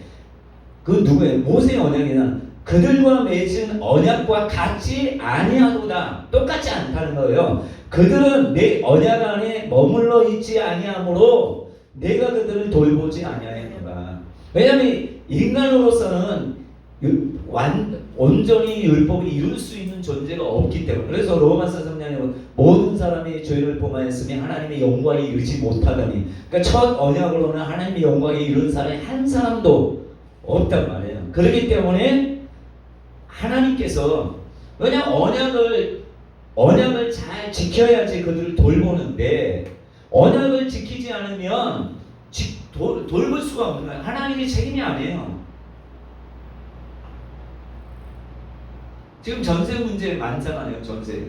그 누구예요? 모세의 언약이나 그들과 맺은 언약과 같지 아니하도다. 똑같지 않다는 거예요. 그들은 내 언약 안에 머물러 있지 아니하므로 내가 그들을 돌보지 아니하였노라. 왜냐하면 인간으로서는 온전히 율법을 이룰 수 있는 존재가 없기 때문에. 그래서 로마서 3장에 모든 사람이 죄를 범하였으니 하나님의 영광에 이르지 못하더니, 그러니까 첫 언약으로는 하나님의 영광에 이른 사람이 한 사람도 없단 말이에요. 그렇기 때문에 하나님께서, 왜냐 언약을 잘 지켜야지 그들을 돌보는데, 언약을 지키지 않으면 돌볼 수가 없는 거예요. 하나님의 책임이 아니에요. 지금 전세 문제 많잖아요. 전세.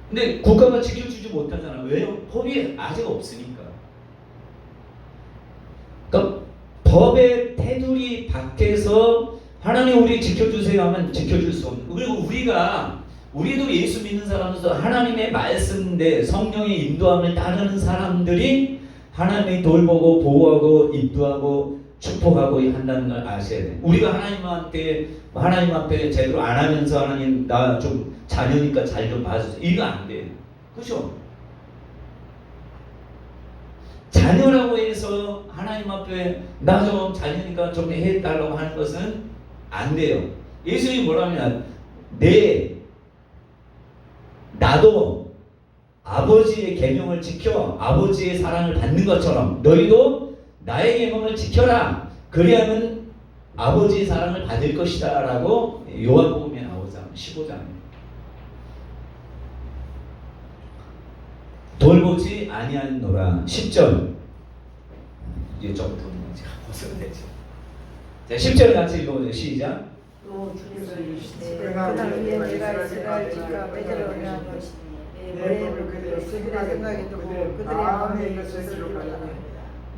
근데 국가가 지켜주지 못하잖아요. 왜요? 법이 아직 없으니까. 그러니까 법의 테두리 밖에서 하나님 우리 지켜주세요 하면 지켜줄 수 없는. 그리고 우리도 예수 믿는 사람으로서 하나님의 말씀대 성령의 인도함을 따르는 사람들이 하나님이 돌보고 보호하고 인도하고 축복하고 한다는 걸 아셔야 돼요. 우리가 하나님 앞에 제대로 안 하면서 하나님 나 좀 자녀니까 잘 좀 봐주세요, 이거 안 돼요. 그렇죠? 자녀라고 해서 하나님 앞에 나 좀 자녀니까 좀 해달라고 하는 것은 안 돼요. 예수님이 뭐라면 나도 아버지의 계명을 지켜 아버지의 사랑을 받는 것처럼 너희도 나의 계명을 지켜라. 그리하면 아버지의 사랑을 받을 것이다 라고 요한복음에 나오잖아요. 15장. 돌보지 아니하노라. 10절. 이제 좀 제가 벗어야 되죠. 자, 10절 같이 읽어보세요. 시작. 또 주께서 이르시되 그날 위에 내가 이스라엘 집과 맺을 언약을 그들의 생각에 두고 그들의 마음에 이것을 기록하리라.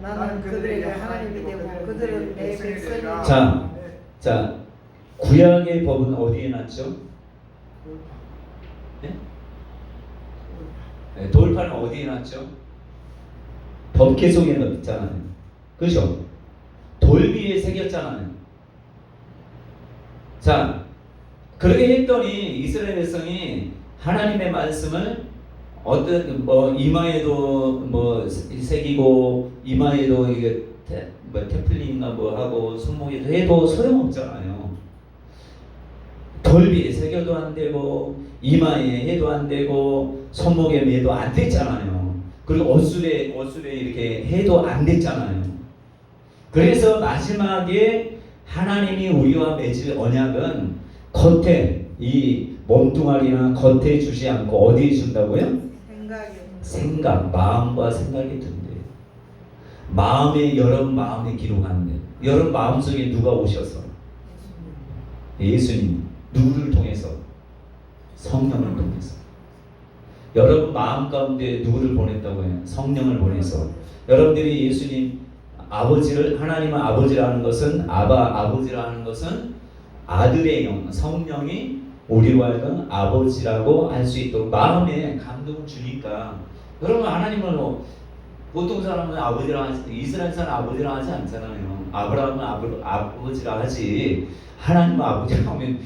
나는 그들에게 하나님이 되고 그들은 내 백성이. 자, 구약의 법은 어디에 났죠? 네? 네, 돌판은 어디에 났죠? 법계 속에 넣었잖아요. 그죠? 돌 위에 새겼잖아요. 자, 그렇게 했더니 이스라엘 백성이 하나님의 말씀을 이마에도 새기고 이마에도 이게 테플린인가 하고 손목에도 해도 소용없잖아요. 돌 위에 새겨도 안 되고 이마에 해도 안 되고 손목에 매도 안 됐잖아요. 그리고 옷술에 이렇게 해도 안 됐잖아요. 그래서 마지막에 하나님이 우리와 맺을 언약은 겉에 이 몸뚱아리나 겉에 주지 않고 어디에 준다고요? 생각, 마음과 생각이 든대요. 여러분 마음에 기록하는데, 여러분 마음속에 누가 오셔서? 예수님. 누구를 통해서? 성령을 통해서. 여러분 마음 가운데 누구를 보냈다고 해요? 성령을 보내서. 여러분들이 예수님 아버지를 하나님은 아버지라는 것은 아버지라는 것은 아들의 영 성령이 우리로 하여금 아버지라고 할 수 있도록 마음에 감동을 주니까 여러분 하나님은 보통 사람은 아버지라 하지 이스라엘 사람 아버지라 하지 않잖아요. 아브라함은 아버지라 하지 하나님은 아버지라 하면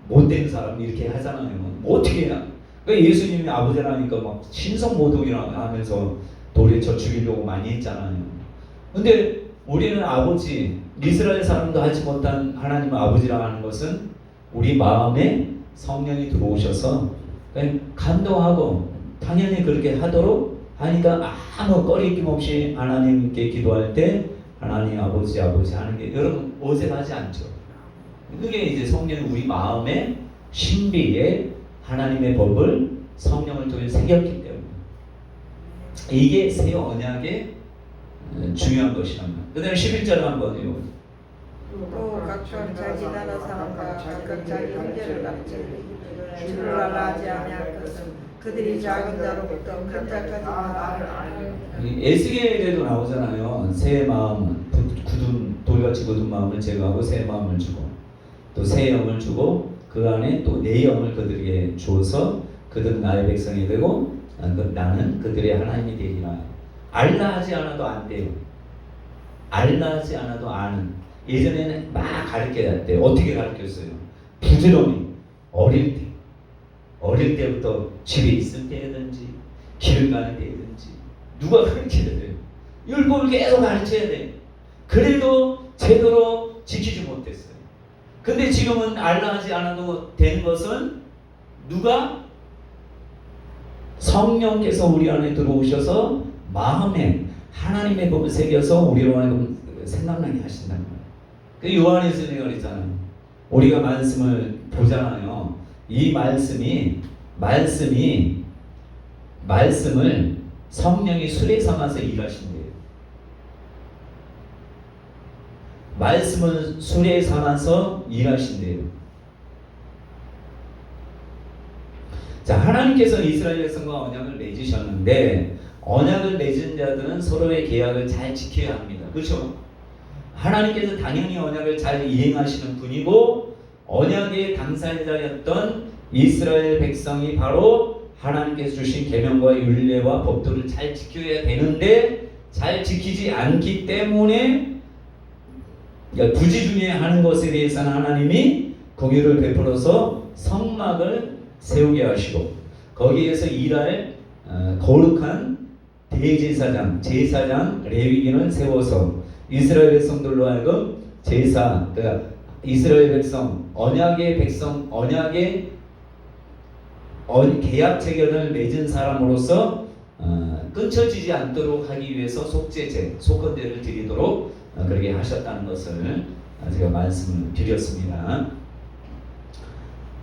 못된 사람 이렇게 하잖아요. 뭐 어떻게 해야? 그러니까 예수님이 아버지라니까 막 신성모독이라 하면서 도리쳐 죽이려고 많이 했잖아요. 근데 우리는 아버지 이스라엘 사람도 하지 못한 하나님은 아버지라 하는 것은 우리 마음에 성령이 들어오셔서 그냥 감동하고 당연히 그렇게 하도록 하니까 아무 꺼리낌 없이 하나님께 기도할 때 하나님 아버지 하는 게 여러분 어색하지 않죠. 그게 이제 성령이 우리 마음의 신비에 하나님의 법을 성령을 통해 새겼기 때문에 이게 새 언약의 중요한 것이랍니다. 그 다음에 11절 한번 읽어보세요. 또 각각 자기 나라 사람과 각각 자기 형제를 앞지 주를 알라 하지 아니할 것은 그들이 작은 자로부터 큰 자까지 다 에스겔에도 나오잖아요. 새 마음, 돌같이 굳은 마음을 제거하고 새 마음을 주고 또 새 영을 주고 그 안에 또 내 영을 그들에게 주어서 그들은 나의 백성이 되고 나는 그들의 하나님이 되리라. 알라 하지 않아도 안 돼요. 알라 하지 않아도 아는. 예전에는 막 가르쳐야 돼. 어떻게 가르쳤어요? 부지런히 어릴 때부터 집에 있을 때든지 길 가는 때든지 누가 가르쳐야 돼요? 율법을 계속 가르쳐야 돼. 그래도 제대로 지키지 못했어요. 근데 지금은 알라 하지 않아도 되는 것은 누가? 성령께서 우리 안에 들어오셔서 마음에 하나님의 법을 새겨서 우리로 하여금 생각나게 하신다는 거예요. 그 요한에서 내가 그랬잖아요. 우리가 말씀을 보잖아요. 이 말씀을 성령이 술에 삼아서 일하신대요. 말씀을 술에 삼아서 일하신대요. 자, 하나님께서 이스라엘 백성과 언약을 맺으셨는데 언약을 맺은 자들은 서로의 계약을 잘 지켜야 합니다. 그렇죠? 하나님께서 당연히 언약을 잘 이행하시는 분이고 언약의 당사자였던 이스라엘 백성이 바로 하나님께서 주신 계명과 율례와 법도를 잘 지켜야 되는데 잘 지키지 않기 때문에 부지중에 하는 것에 대해서는 하나님이 공의를 베풀어서 성막을 세우게 하시고 거기에서 일할 거룩한 대제사장, 제사장, 레위인을 세워서 이스라엘 백성들로 하여금 제사, 그러니까 이스라엘 백성, 언약의 백성, 계약 체결을 맺은 사람으로서 끊쳐지지 않도록 하기 위해서 속죄제, 속건제를 드리도록 그렇게 하셨다는 것을 제가 말씀을 드렸습니다.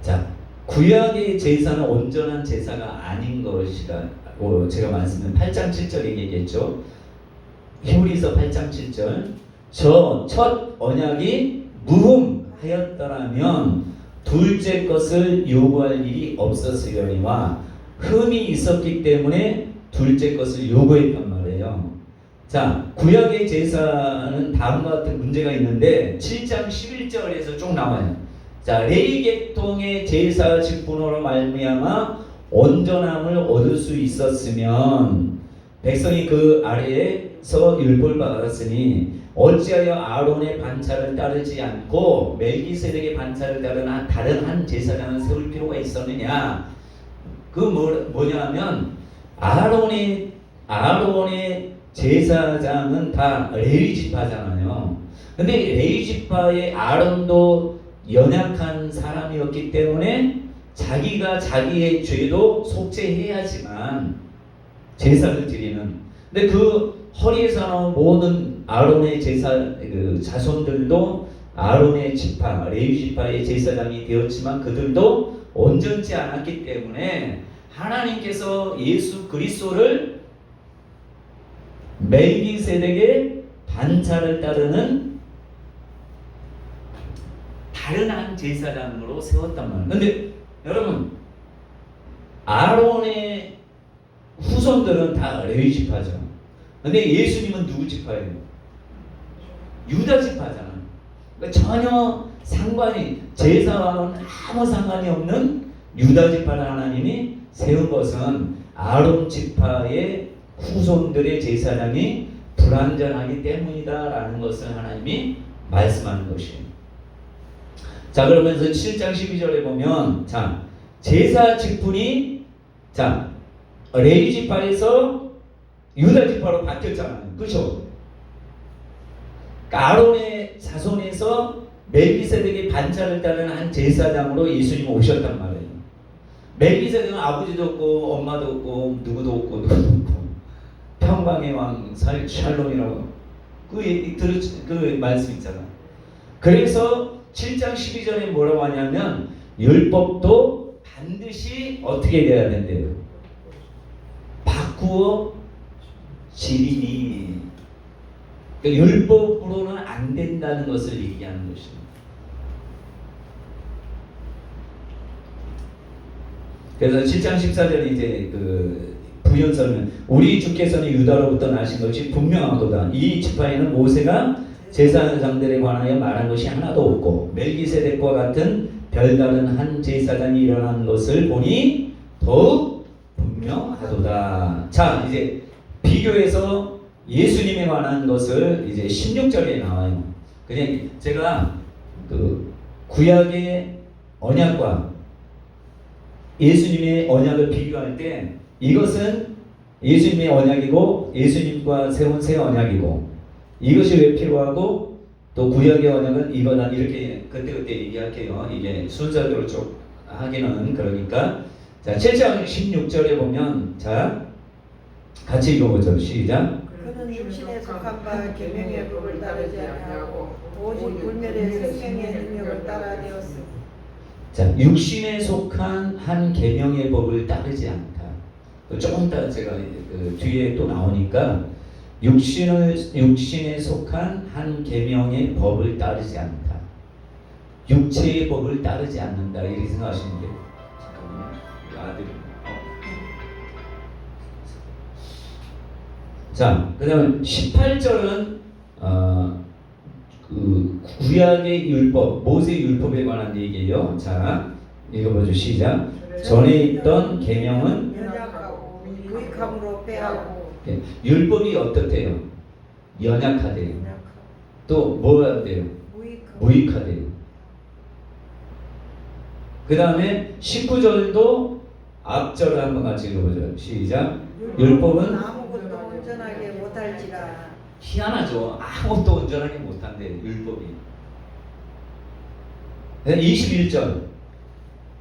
자, 구약의 제사는 온전한 제사가 아닌 것이라고 제가 말씀드린 8장 7절에 얘기했죠. 히브리서 8장 7절 저 첫 언약이 무흠하였더라면 둘째 것을 요구할 일이 없었으려니와 흠이 있었기 때문에 둘째 것을 요구했단 말이에요. 자, 구약의 제사는 다음과 같은 문제가 있는데 7장 11절에서 쭉 나와요. 자, 레위 계통의 제사 직분으로 말미암아 온전함을 얻을 수 있었으면 백성이 그 아래에서 율법을 받았으니 어찌하여 아론의 반차를 따르지 않고 멜기세덱의 반차를 따르는 다른 한 제사장을 세울 필요가 있었느냐? 그 뭐냐면 아론의 제사장은 다 레위 지파잖아요. 근데 레위 지파의 아론도 연약한 사람이었기 때문에 자기가 자기의 죄도 속죄해야지만 제사를 드리는. 근데 그 허리에서 나온 모든 아론의 자손들도 아론의 지파, 레위 지파의 제사장이 되었지만 그들도 온전치 않았기 때문에 하나님께서 예수 그리스도를 멜기세덱의 반차를 따르는 다른 한 제사장으로 세웠단 말이에요. 근데 여러분 아론의 후손들은 다 레위 지파죠. 근데 예수님은 누구 지파예요? 유다 지파잖아. 그러니까 전혀 상관이 제사와는 아무 상관이 없는 유다 지파를 하나님이 세운 것은 아론 지파의 후손들의 제사장이 불완전하기 때문이다라는 것을 하나님이 말씀하는 것이에요. 자, 그러면서 7장 12절에 보면 자, 제사 직분이 자, 레위 지파에서 유다 지파로 바뀌었잖아요. 그렇죠? 아론의 자손에서 멜기세덱의 반차를 따르는 한 제사장으로 예수님이 오셨단 말이에요. 멜기세덱은 아버지도 없고 엄마도 없고 누구도 없고 누구도 없고 평강의 왕 샬롬이라고 그 말씀 있잖아. 그래서 7장 12절에 뭐라고 하냐면 율법도 반드시 어떻게 돼야 된대요? 바꾸어 지리니. 그러니까 율법으로는 안 된다는 것을 얘기하는 것입니다. 그래서 7장 14절에 이제 그 부연설은 우리 주께서는 유다로부터 나신 것이 분명하도다. 이 지파에는 모세가 제사장들에 관하여 말한 것이 하나도 없고 멜기세덱과 같은 별다른 한 제사장이 일어난 것을 보니 더욱 분명하도다. 자, 이제 비교해서 예수님에 관한 것을 이제 16절에 나와요. 그냥 제가 그 구약의 언약과 예수님의 언약을 비교할 때 이것은 예수님의 언약이고 예수님과 세운 새 언약이고 이것이 왜 필요하고 또 구약의 언약은 이거다 이렇게 그때그때 얘기할게요. 이게 순서대로 쭉 하기는 그러니까 자 7장 16절에 보면 자 같이 읽어보죠. 시작. 그는 육신에 속한 바 계명의 법을 따르지 아니하고 오직 불멸의 생명의 능력을 따라 되었으니. 자, 육신에 속한 한 계명의 법을 따르지 않다. 조금 이따 제가 그 뒤에 또 나오니까 육신에 속한 한 계명의 법을 따르지 않다. 육체의 법을 따르지 않는다. 이렇게 생각하시면 돼요. 잠깐만요. 아들이. 자, 그다음에 18절은 그 구약의 율법, 모세 율법에 관한 얘기예요. 자, 읽어보죠. 시작. 전에 있던 계명은 연약하고 무익함으로 패하고. 율법이 어떻대요? 연약하대요. 또 뭐가 돼요? 무익하대요. 그 다음에 19절도 앞절을 한번 같이 읽어보죠. 시작. 율법은 아무것도 온전하게 못할지라. 희한하죠. 아무것도 온전하게 못한대 율법이. 21절.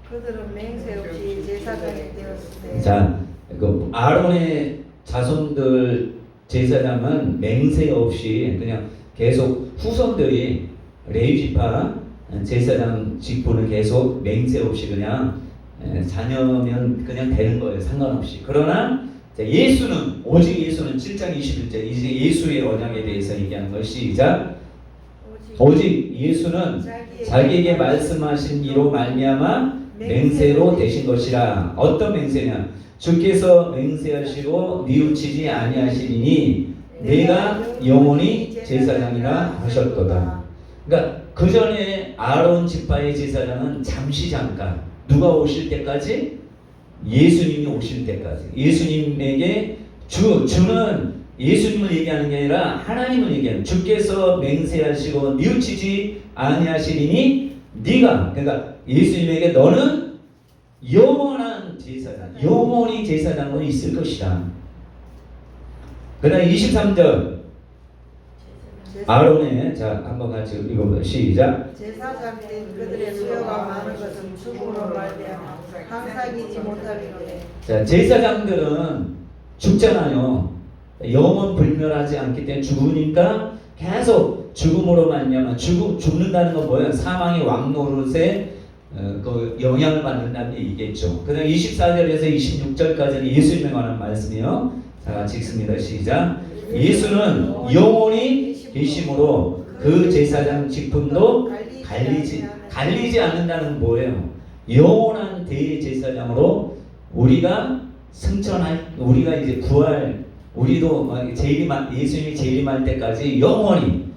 그들은 맹세 없이 제사장이 되었을 때. 자, 그 아론의 자손들 제사장은 맹세 없이 그냥 계속 후손들이 레위지파 제사장 직분을 계속 맹세 없이 그냥 자녀면 그냥 되는 거예요. 상관없이. 그러나 예수는 오직 예수는 7장 21절 이제 예수의 언약에 대해서 얘기하는 걸 시작. 오직 예수는 자기에게 말씀하신 이로 말미암아 맹세로 되신 것이라. 어떤 맹세냐? 주께서 맹세하시고 뉘우치지 아니하시리니 내가 영원히 제사장이라 하셨도다. 그러니까 그 전에 아론 지파의 제사장은 잠시 잠깐 누가 오실 때까지 예수님이 오실 때까지 예수님에게 주는 예수님을 얘기하는 게 아니라 하나님을 얘기하는 주께서 맹세하시고 뉘우치지 아니하시리니 네가 그러니까 예수님에게 너는 영원한 제사장 영원히 제사장으로 있을 것이다. 그 다음 23절 아론의 자 한번 같이 읽어보자. 시작. 제사장된 그들의 수요가 많은 것은 죽음으로 말미암아 항상 잊지 못하리로되. 자 제사장들은 죽잖아요. 영원 불멸하지 않기 때문에 죽으니까 계속 죽음으로 말미암아 죽는다는 건 뭐예요? 사망의 왕노릇에 그 영향을 받는다는 얘기겠죠. 그다음 24절에서 26절까지는 예수님에 관한 말씀이요. 자 같이 읽습니다. 시작. 예수는 영원히 계심으로 그 제사장 직분도 갈리지 않는다는 뭐예요? 영원한 대제사장으로 우리가 승천할 우리가 이제 구할 우리도 예수님이 재림할 때까지 영원히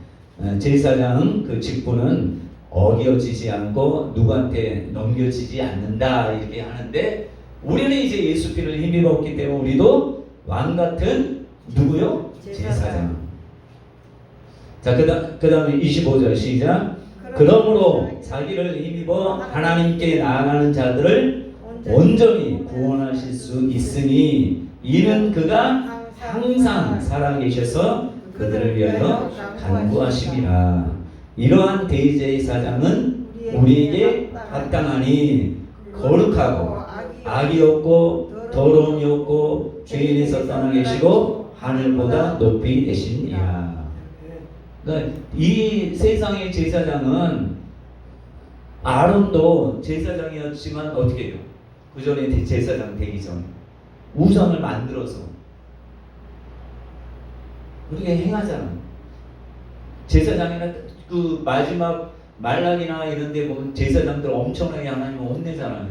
제사장 그 직분은 어겨지지 않고 누구한테 넘겨지지 않는다 이렇게 하는데, 우리는 이제 예수 피를 힘입었기 때문에 우리도 왕 같은 누구요? 제사장. 자, 그 다음에 25절 시작. 그러므로 자기를 힘입어 하나님께 나아가는 자들을 온전히 구원하실 수 있으니 이는 그가 항상 살아계셔서 그들을 위하여 간구하심이라. 이러한 대제사장은 우리에게 합당하니 거룩하고 악이 없고 더러움이 없고 죄인에서 떠나 계시고 하늘보다 높이 계시니라. 그러니까 이 세상의 제사장은 아론도 제사장이었지만 어떻게 해요? 그 전에 제사장 되기 전 우상을 만들어서 그렇게 행하잖아. 제사장이나 그 마지막 말락이나 이런 데 보면 제사장들 엄청나게 하나님을 혼내잖아요.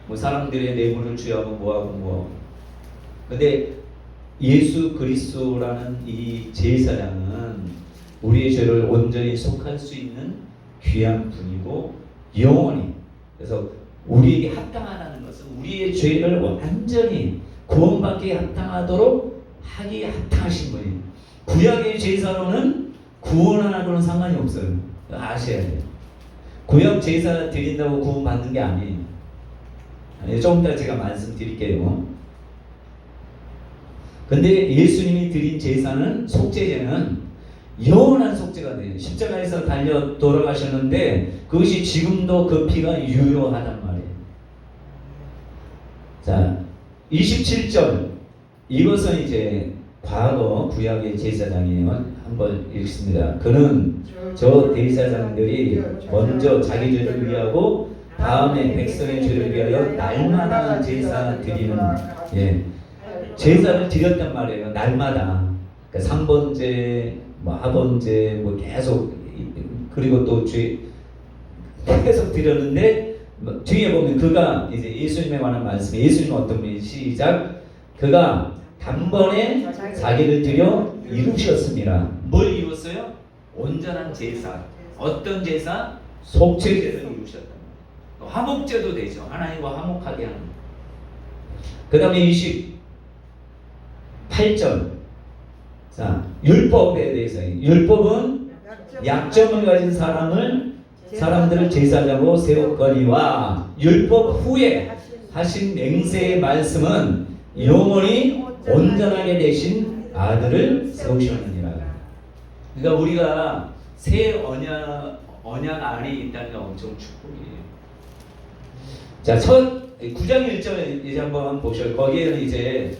뭐 사람들의 뇌물을 취하고 뭐하고 뭐. 근데 예수 그리스도라는 이 제사장은 우리의 죄를 온전히 속할 수 있는 귀한 분이고 영원히, 그래서 우리에게 합당하다는 것은 우리의 죄를 완전히 구원받기에 합당하도록 하기에 합당하신 분이에요. 구약의 제사로는 구원하고는 상관이 없어요. 아셔야 돼요. 구약 제사 드린다고 구원받는 게 아니에요. 조금 이따 제가 말씀드릴게요. 근데 예수님이 드린 제사는, 속죄제는 영원한 속죄가 돼요. 십자가에서 달려 돌아가셨는데 그것이 지금도 그 피가 유효하단 말이에요. 자, 27절. 이것은 이제 과거 구약의 제사장이에요. 한번 읽습니다. 그는 저 대제사장들이 먼저 자기 죄를 위하고 다음에 백성의 죄를 위하여 날마다 제사 드리는 제사를 드렸단 말이에요. 날마다. 그러니까 상번제, 뭐 하번제, 뭐 계속, 그리고 또 죄 계속 드렸는데, 뒤에 보면 그가 이제 예수님에 관한 말씀, 예수님은 어떤 분이 시작. 그가 단번에 자기를 드려 이루셨습니다. 뭘 이뤘어요? 온전한 제사. 어떤 제사? 속죄제를 이루셨다. 화목제도 되죠. 하나님과 화목하게 하는. 그 다음에 28절. 자, 율법에 대해서. 율법은 약점을 가진 사람들을 제사장으로 세웠거니와 율법 후에 하신 맹세의 말씀은 영원히 온전하게 되신 아들을 세우셨느니라. 그러니까 우리가 새 언약 안에 있다는 게 엄청 축복이에요. 자, 첫 9장 1절 이제 한번 보셔요. 거기에는 이제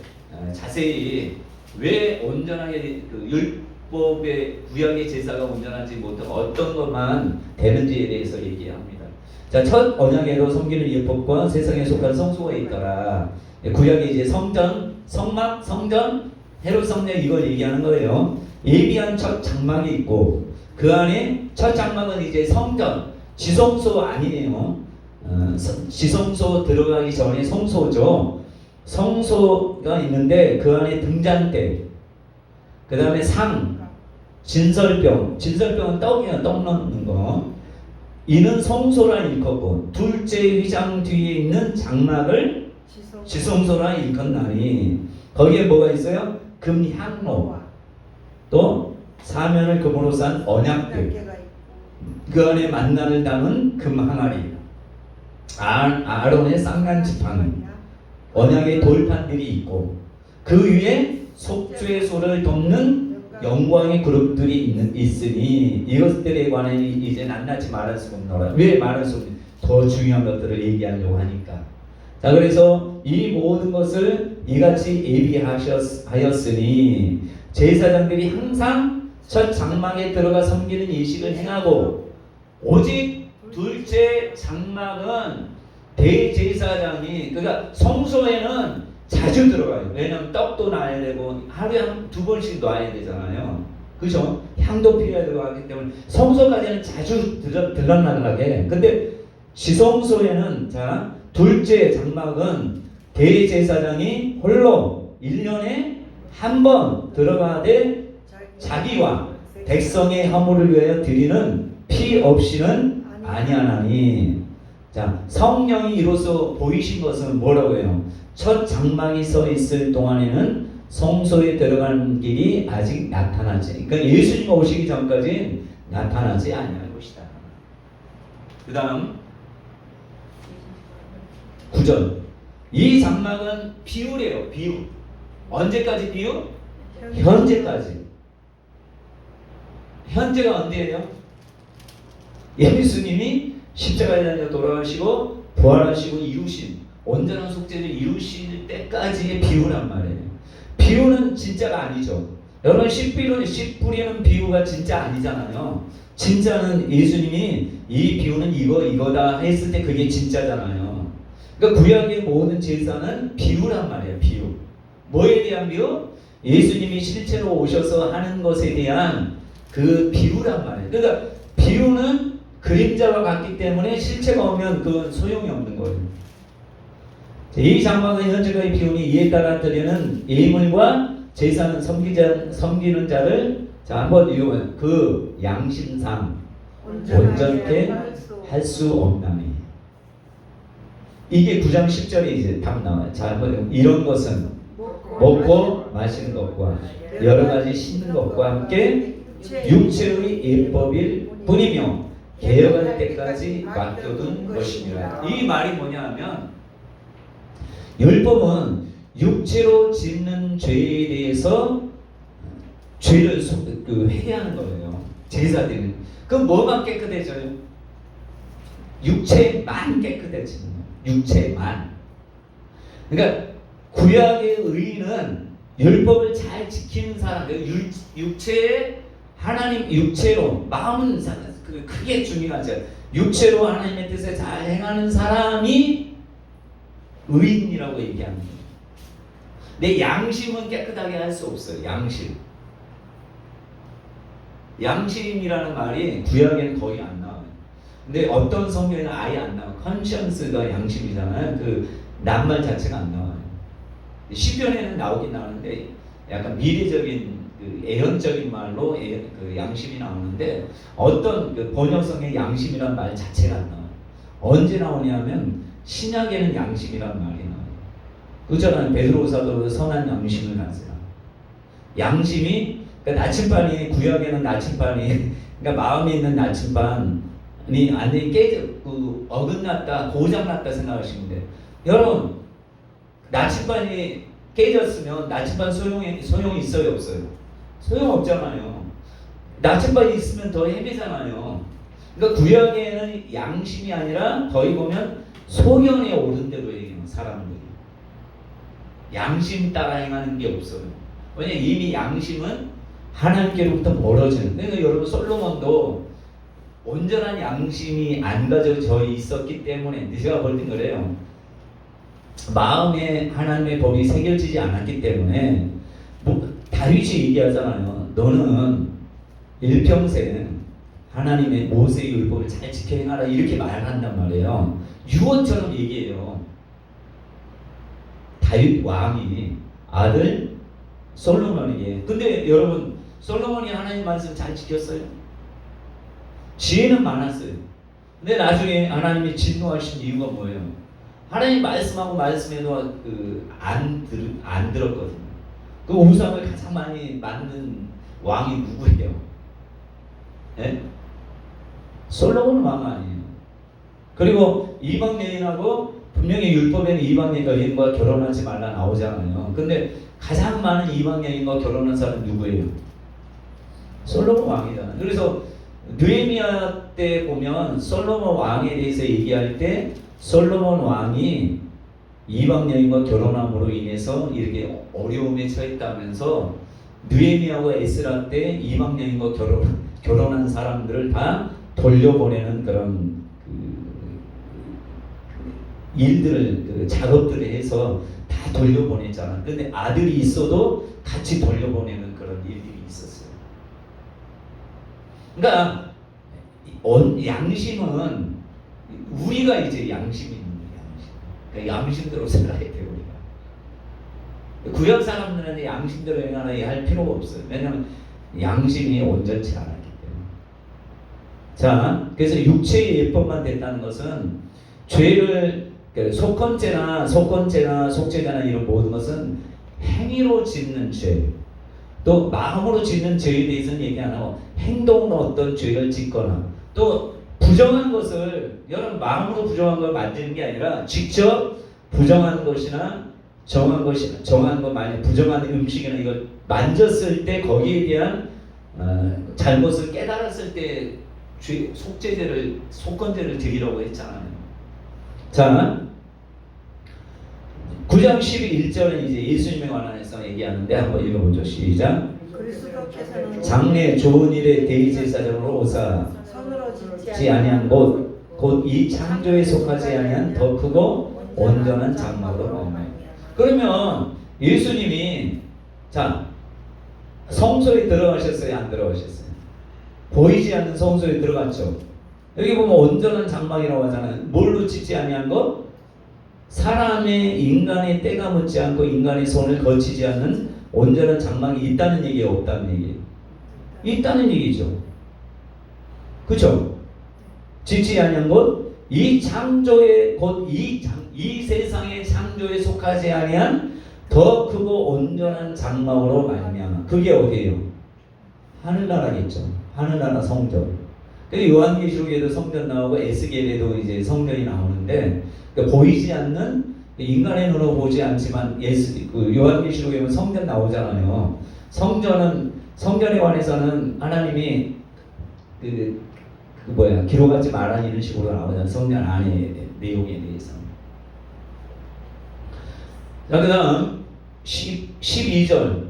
자세히 왜 온전하게 그 율법의 구약의 제사가 온전하지 못하고 어떤 것만 되는지에 대해서 얘기합니다. 자, 첫 언약에도 섬기는 율법과 세상에 속한 성소가 있더라. 구약에 이제 성전, 성막, 성전, 헤롯 성전 이걸 얘기하는 거예요. 예비한 첫 장막이 있고 그 안에 첫 장막은 이제 성전, 지성소 아니에요. 지성소 들어가기 전에 성소죠. 성소가 있는데 그 안에 등잔대, 그 다음에 상, 진설병, 진설병은 떡이에요. 떡 넣는 거. 이는 성소라 일컫고 둘째 휘장 뒤에 있는 장막을 지성소라 일컫나니 거기에 뭐가 있어요? 금향로, 또 사면을 금으로 싼 언약궤, 그 안에 만나를 담은 금항아리, 아론의 쌍난지팡이, 언약의 돌판들이 있고 그 위에 속죄소를 덮는 영광의 그룹들이 있으니 이것들에 관해 이제 낱낱이 말할 수 없노라. 왜 말할 수 없냐? 더 중요한 것들을 얘기하려고 하니까. 자, 그래서 이 모든 것을 이같이 예비하였으니 제사장들이 항상 첫 장막에 들어가 섬기는 예식을 행하고 오직 둘째 장막은 대제사장이, 그러니까 성소에는 자주 들어가요. 왜냐하면 떡도 놔야 되고 하루에 한 두 번씩 놔야 되잖아요. 그죠? 향도 필요해 들어가기 때문에 성소까지는 자주 들락날락해. 근데 지성소에는, 자, 둘째 장막은 대제사장이 홀로 1년에 한 번 들어가되 자기와 백성의 허물을 위하여 드리는 피 없이는 아니하나니. 자, 성령이 이로써 보이신 것은 뭐라고 해요? 첫 장막이 서 있을 동안에는 성소에 들어가는 길이 아직 나타나지. 그러니까 예수님 오시기 전까지 나타나지 아니할 것이다. 그 다음 9절. 이 장막은 비유래요. 비유. 언제까지 비유? 현재까지. 현재가 언제예요? 예수님이 십자가에 달려 돌아가시고 부활하시고 이루신 온전한 속죄를 이루실 때까지의 비유란 말이에요. 비유는 진짜가 아니죠. 여러분 씨 뿌리는 비유가 진짜 아니잖아요. 진짜는 예수님이 이 비유는 이거다 했을 때 그게 진짜잖아요. 그러니까 구약의 모든 제사는 비유란 말이에요. 비유. 뭐에 대한 비유? 예수님이 실제로 오셔서 하는 것에 대한 그 비유란 말이에요. 그러니까 비유는 그림자와 같기 때문에 실체가 오면 그건 소용이 없는 거예요. 이 장막의 현재의 비유니 이에 따라 드리는 예물과 제사는 섬기는 자를 자 한번 읽어보면 그 양심상 온전케 할 수 없나니. 이게 9장 10절에 이제 답 나와요. 자 한번 이런 것은 먹고 마시는 것과 여러 가지 씻는 것과 함께 육체의 예법일 뿐이며 개혁할 때까지 맡겨둔 것입니다. 이 말이 뭐냐 하면 율법은 육체로 짓는 죄에 대해서 죄를 회개하는 거예요. 제사들은. 그럼 뭐만 깨끗해져요? 육체만 깨끗해지는 거예요. 육체만. 그러니까 구약의 의인은 율법을 잘 지키는 사람, 육체에 하나님 육체로 마음은 크게 중요하죠. 육체로 하나님의 뜻에 잘 행하는 사람이 의인이라고 얘기합니다. 내 양심은 깨끗하게 할 수 없어요. 양심이라는 말이 구약에는 거의 안 나와요. 근데 어떤 성경에는 아예 안 나와요. 컨션스가 양심이잖아요. 그 낱말 자체가 안 나와요. 시편에는 나오긴 나오는데 약간 미래적인 예언적인 말로 그 양심이 나오는데 어떤 그 번역성의 양심이란 말 자체가 안 나와요. 언제 나오냐면 신약에는 양심이란 말이 나와요. 그렇잖아요. 베드로사도 선한 양심을 가지라. 양심이 그러니까 나침반이 구약에는 나침반이 그러니까 마음에 있는 나침반이 완전히 어긋났다 고장났다 생각하시면 돼요. 여러분 나침반이 깨졌으면 나침반 소용이 있어요 없어요? 소용없잖아요. 나침반이 있으면 더 헤매잖아요. 그러니까 구약에는 양심이 아니라 거의 보면 소견에 오른 대로 얘기해요. 사람들이 양심 따라 행하는 게 없어요. 왜냐면 이미 양심은 하나님께로부터 멀어지는. 그러니까 여러분 솔로몬도 온전한 양심이 안 가져져 있었기 때문에 제가 볼 땐 그래요. 마음에 하나님의 법이 새겨지지 않았기 때문에 다윗이 얘기하잖아요. 너는 일평생 하나님의 모세의 율법을 잘 지켜 행하라 이렇게 말한단 말이에요. 유언처럼 얘기해요. 다윗 왕이 아들 솔로몬에게. 근데 여러분 솔로몬이 하나님 말씀 잘 지켰어요? 지혜는 많았어요. 근데 나중에 하나님이 진노하신 이유가 뭐예요? 하나님 말씀하고 말씀해도 안 들었거든요. 그 우상을 가장 많이 만든 왕이 누구예요? 예? 솔로몬 왕 아니에요. 그리고 이방 여인하고 분명히 율법에는 이방 여인과 결혼하지 말라 나오잖아요. 근데 가장 많은 이방 여인과 결혼한 사람은 누구예요? 솔로몬 왕이잖아요. 그래서 느헤미야 때 보면 솔로몬 왕에 대해서 얘기할 때 솔로몬 왕이 이방 여인과 결혼함으로 인해서 이렇게 어려움에 처했다면서 느헤미야와 에스라 때 이방 여인과 결혼한 사람들을 다 돌려보내는 그런 일들을 작업들을 해서 다 돌려보냈잖아. 근데 아들이 있어도 같이 돌려보내는 그런 일들이 있었어요. 그러니까 양심은 우리가 이제 양심이 있는 거예요. 양심대로 살아야 돼요. 우리가 구약 사람들은 양심대로 행하라 할 필요가 없어요. 왜냐하면 양심이 온전치 않았기 때문에. 자, 그래서 육체의 예법만 됐다는 것은 죄를 속건죄나 속죄자나 이런 모든 것은 행위로 짓는 죄, 또 마음으로 짓는 죄에 대해서는 얘기 안 하고 행동으로 어떤 죄를 짓거나 또 부정한 것을 여러분 마음으로 부정한 걸 만드는 게 아니라 직접 부정한 것이나 정한 것 만약 부정한 음식이나 이걸 만졌을 때 거기에 대한 잘못을 깨달았을 때 속건죄를 드리라고 했잖아요. 자, 9장 11절은 이제 예수님에 관해서 얘기하는데 한번 읽어보죠. 시작. 그리스도께서는 장래 좋은 일에 대제사장으로 오사 손으로 짓지 아니한 곧 이 창조에 속하지 아니한 더 크고 온전한 장막으로 말미암아. 그러면 예수님이 자 성소에 들어가셨어요? 안 들어가셨어요? 보이지 않는 성소에 들어갔죠. 여기 보면 온전한 장막이라고 하잖아요. 뭘로 짓지 아니한 것? 사람의 인간의 때가 묻지 않고 인간의 손을 거치지 않는 온전한 장막이 있다는 얘기예요, 없다는 얘기예요? 있다는 얘기죠. 그죠? 짓지 아니한 것? 이 창조의 곧 이 세상의 창조에 속하지 아니한 더 크고 온전한 장막으로 말미암아. 그게 어디예요? 하늘나라겠죠. 하늘나라 성전. 그 요한계시록에도 성전 나오고 에스겔에도 이제 성전이 나오는데 그러니까 보이지 않는 인간의 눈으로 보지 않지만 요한계시록에 보면 성전 나오잖아요. 성전에 관해서는 하나님이 기록하지 말라 이런 식으로 나오잖아요. 성전 안의 내용에 대해서. 자, 그 다음 12절.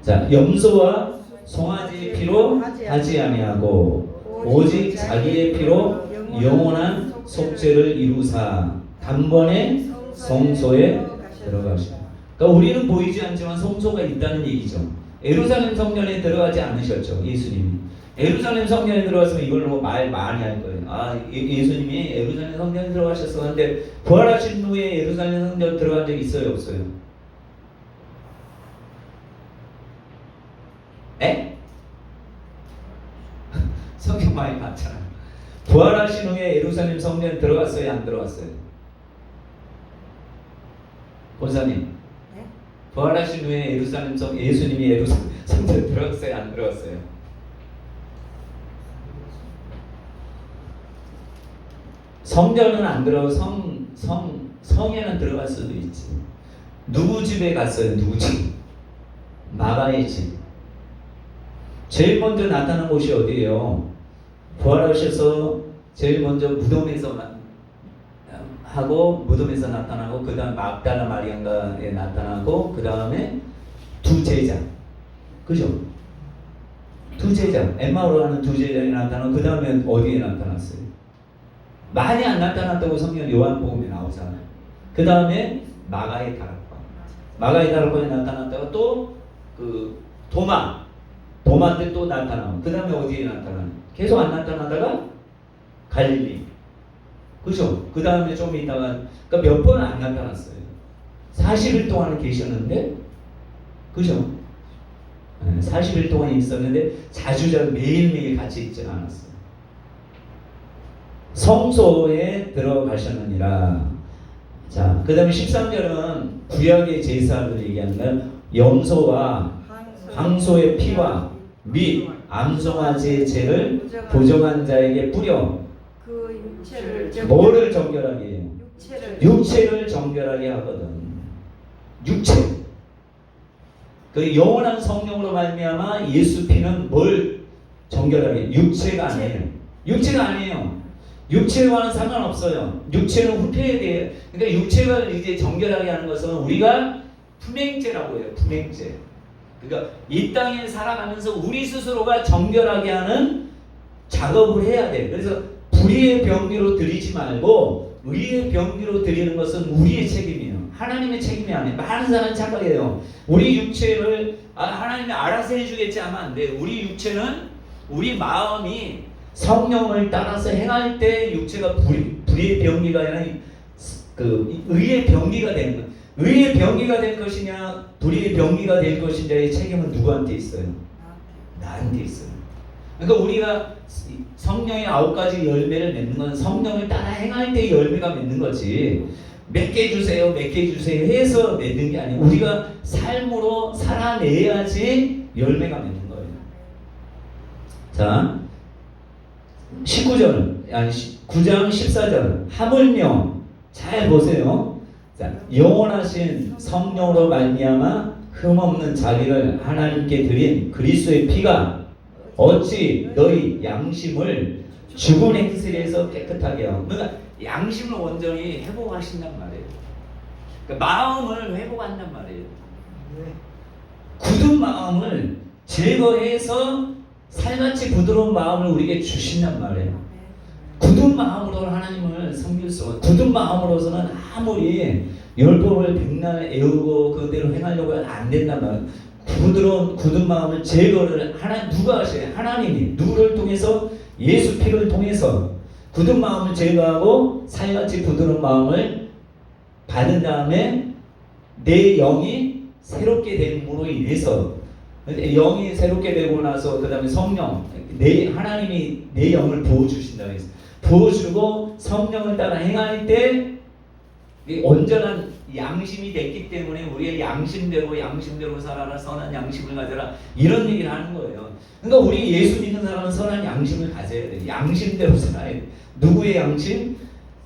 자, 염소와 송아지의 피로 하지 아니하고 오직 자기의 피로 영원한 속죄를 이루사 단번에 성소에 들어가시다. 그러니까 우리는 보이지 않지만 성소가 있다는 얘기죠. 예루살렘 성전에 들어가지 않으셨죠, 예수님이. 예루살렘 성전에 들어갔으면 이걸로 말 많이 할 거예요. 예수님이 예루살렘 성전에 들어가셨었는데 부활하신 후에 예루살렘 성전 들어간 적 있어요, 없어요? 에? 성경 많이 봤잖아요. 부활하신 후에 예루살렘 성전에 들어갔어요, 안 들어갔어요? 본사님, 네? 부활하신 후에 예수님이 예루살렘 성전에 들어갔어요, 안 들어갔어요? 성전은 안 들어가고 성에는 들어갈 수도 있지. 누구 집에 갔어요? 누구 집? 마가의 집. 제일 먼저 나타난 곳이 어디예요? 부활하셔서 제일 먼저 무덤에서 나타나고 그 다음 막달라 마리아에 나타나고 그 다음에 두 제자. 그죠? 두 제자. 엠마오로 가는 두 제자에 나타나고 그 다음에 어디에 나타났어요? 많이 안 나타났다고 성경 요한복음에 나오잖아요. 그 다음에 마가의 다락방에 나타났다가 또 도마 때 또 나타나고 그 다음에 어디에 나타나요? 계속 안 나타나다가 갈릴리. 그죠? 그 다음에 좀 있다가 그러니까 몇 번 안 나타났어요. 40일 동안 계셨는데 그죠? 40일 동안 있었는데 자주자주 매일매일 같이 있지는 않았어요. 성소에 들어가셨느니라. 자, 그 다음에 13절은 구약의 제사를 얘기하는 거예요. 염소와 황소의 피와 및 암송아지의 죄를 부정한 자에게 뿌려 그 육체를 뭐를 정결하게 해요? 육체를 정결하게 하거든. 육체. 그 영원한 성령으로 말미암아 예수 피는 뭘 정결하게 해요? 육체가 아니에요. 육체가 아니에요. 육체와는 상관없어요. 육체는 후퇴해야 돼요. 그러니까 육체가 이제 정결하게 하는 것은 우리가 품행죄라고 해요. 품행죄. 그러니까 이 땅에 살아가면서 우리 스스로가 정결하게 하는 작업을 해야 돼. 그래서 불의의 병기로 드리지 말고 의의 병기로 드리는 것은 우리의 책임이에요. 하나님의 책임이 아니에요. 많은 사람은 착각해요. 우리 육체를 하나님이 알아서 해주겠지 하면 안 돼요. 우리 육체는 우리 마음이 성령을 따라서 행할 때 육체가 불의의 병기가 아니라 그 의의 병기가 되는 거예요. 의의 병기가 될 것이냐 불의의 병기가 될 것이냐의 책임은 누구한테 있어요? 나한테 있어요. 그러니까 우리가 성령의 9가지 열매를 맺는 건 성령을 따라 행할 때 열매가 맺는 거지, 몇 개 주세요 몇 개 주세요 해서 맺는 게 아니고 우리가 삶으로 살아내야지 열매가 맺는 거예요. 자 19절 아니 9장 14절 하물며 잘 보세요. 자, 영원하신 성령으로 말미암아 흠없는 자기를 하나님께 드린 그리스도의 피가 어찌 너희 양심을 죽은 행실에서 깨끗하게 하고, 그러니까 양심을 온전히 회복하신단 말이에요. 그러니까 마음을 회복한단 말이에요. 굳은 마음을 제거해서 살같이 부드러운 마음을 우리에게 주신단 말이에요. 굳은 마음으로 하나님을 섬길 수 없어요. 굳은 마음으로서는 아무리 열법을 백날 애우고 그대로 행하려고 해도 안 된단 말이에요. 굳은 마음을 제거를 누가 하셔요? 하나님이. 누구를 통해서? 예수 피를 통해서 굳은 마음을 제거하고 살같이 부드러운 마음을 받은 다음에 내 영이 새롭게 됨으로 인해서, 영이 새롭게 되고 나서 그 다음에 성령, 하나님이 내 영을 부어주신다고 했어요. 부어주고 성령을 따라 행할 때 온전한 양심이 됐기 때문에 우리의 양심대로 살아라, 선한 양심을 가져라, 이런 얘기를 하는 거예요. 그러니까 우리 예수 믿는 사람은 선한 양심을 가져야 돼요. 양심대로 살아야 돼요. 누구의 양심?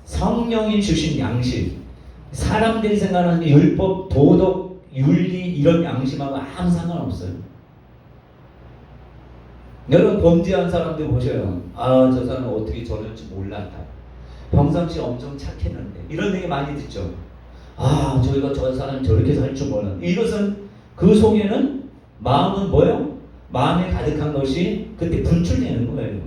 성령이 주신 양심. 사람들이 생각하는 율법, 도덕, 윤리 이런 양심하고 아무 상관없어요. 여러분 범죄한 사람들 보셔요. 아, 저 사람은 어떻게 저럴지 몰랐다. 평상시 엄청 착했는데, 이런 얘기 많이 듣죠. 아, 저희가 저 사람 저렇게 살 줄 몰랐다. 이것은 그 속에는 마음은 뭐예요? 마음에 가득한 것이 그때 분출되는 거예요.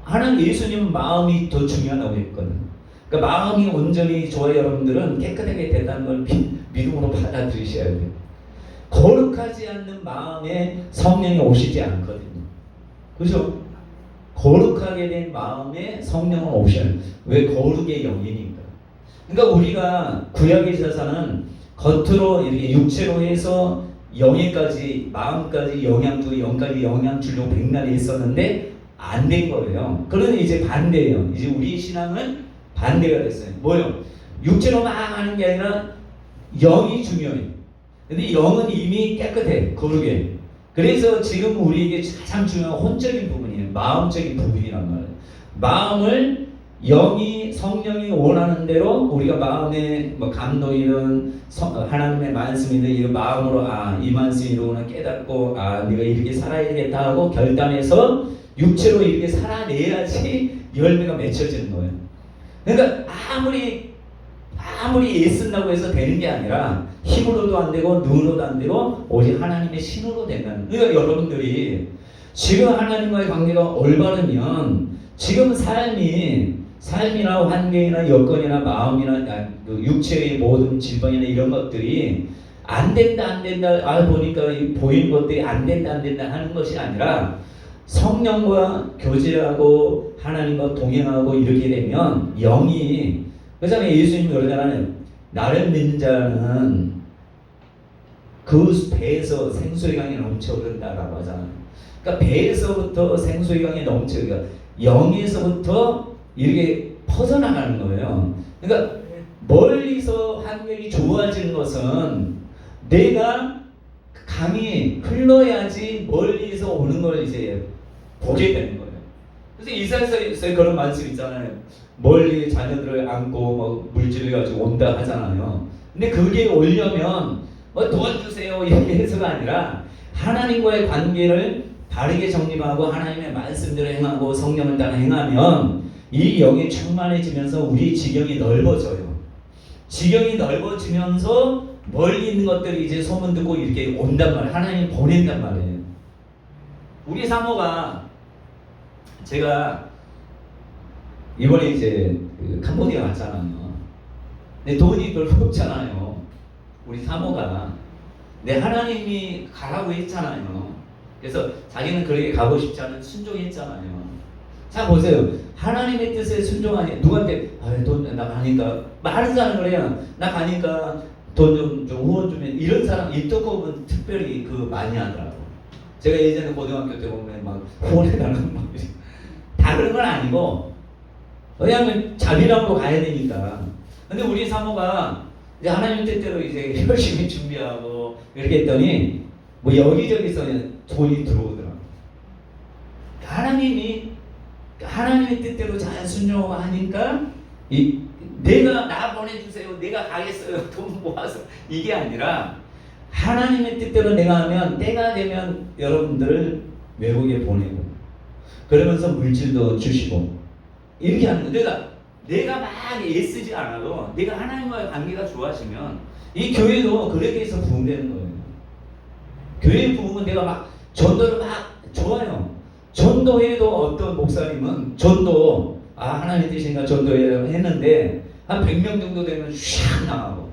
하나님 예수님은 마음이 더 중요하다고 했거든. 그러니까 마음이 온전히 저와 여러분들은 깨끗하게 됐다는 걸 믿음으로 받아들이셔야 돼요. 거룩하지 않는 마음에 성령이 오시지 않거든요. 그죠? 거룩하게 된 마음에 성령은 오셔요. 왜? 거룩의 영이니까. 그러니까 우리가 구약의 사사는 겉으로 이렇게 육체로 해서 영에까지, 마음까지 영향 주고 영까지 영향 주려고 백날이 있었는데 안 된 거예요. 그러니 이제 반대예요. 이제 우리 신앙은 반대가 됐어요. 뭐요? 육체로만 하는 게 아니라 영이 중요해요. 근데 영은 이미 깨끗해, 거룩해. 그래서 지금 우리에게 가장 중요한 혼적인 부분이에요. 마음적인 부분이란 말이에요. 마음을 성령이 원하는 대로 우리가 마음의 감동이든 하나님의 말씀이든 이 마음으로 이 말씀이 이러고는 깨닫고 내가 이렇게 살아야겠다 하고 결단해서 육체로 이렇게 살아내야지 열매가 맺혀지는 거예요. 그러니까 아무리 애쓴다고 해서 되는 게 아니라 힘으로도 안 되고 눈으로도 안 되고 오직 하나님의 신으로 된다는. 그러니까 여러분들이 지금 하나님과의 관계가 올바르면 지금 삶이나 환경이나 여건이나 마음이나 육체의 모든 질병이나 이런 것들이 안 된다 보니까 보이는 것들이 안 된다 하는 것이 아니라 성령과 교제하고 하나님과 동행하고 이렇게 되면 영이, 그렇잖아요. 예수님이 그러잖아요. 나를 믿는 자는 그 배에서 생수의 강이 넘쳐 흐른다라고 하잖아요. 그러니까 배에서부터 생수의 강이 넘쳐, 그러니까 영에서부터 이렇게 퍼져나가는 거예요. 그러니까 멀리서 환경이 좋아지는 것은 내가 강이 흘러야지 멀리서 오는 걸 이제 보게 되는 거예요. 그래서 이사야서에 그런 말씀 있잖아요. 멀리 자녀들을 안고 물질을 가지고 온다 하잖아요. 근데 그게 오려면 도와주세요 이렇게 해서가 아니라 하나님과의 관계를 바르게 정립하고 하나님의 말씀대로 행하고 성령을 따라 행하면 이 영이 충만해지면서 우리 지경이 넓어져요. 지경이 넓어지면서 멀리 있는 것들이 이제 소문 듣고 이렇게 온단 말이에요. 하나님이 보낸단 말이에요. 우리 사모가, 제가 이번에 이제 캄보디아 갔잖아요. 근데 돈이 별로 없잖아요. 우리 사모가. 근데 하나님이 가라고 했잖아요. 그래서 자기는 그렇게 가고 싶지 않은 순종했잖아요. 자 보세요. 하나님의 뜻에 순종하니 누구한테 돈 나 가니까 많은 사람을 해요. 나 가니까 돈 좀 후원 좀 해. 이런 사람 입덕업은 특별히 그 많이 하더라고. 제가 예전에 고등학교 때 보면 막 후원해달라고 막 다 그런 건 아니고 왜냐하면 자비랑으로 가야 되니까. 근데 우리 사모가 이제 하나님 뜻대로 이제 열심히 준비하고 이렇게 했더니 뭐 여기저기서 돈이 들어오더라고. 하나님의 뜻대로 잘 순종하니까 내가 나 보내주세요. 내가 가겠어요. 돈 모아서 이게 아니라 하나님의 뜻대로 내가 하면 때가 되면 여러분들을 외국에 보내고 그러면서 물질도 주시고 이렇게 하는 거예요. 내가 막 애쓰지 않아도 내가 하나님과의 관계가 좋아지면 이 교회도 그렇게 해서 부흥되는 거예요. 교회 부흥은 내가 막 전도를 막 좋아요. 전도해도 어떤 목사님은 전도 하나님 뜻이니까 전도해야 했는데 한 100명 정도 되면 샥 나가고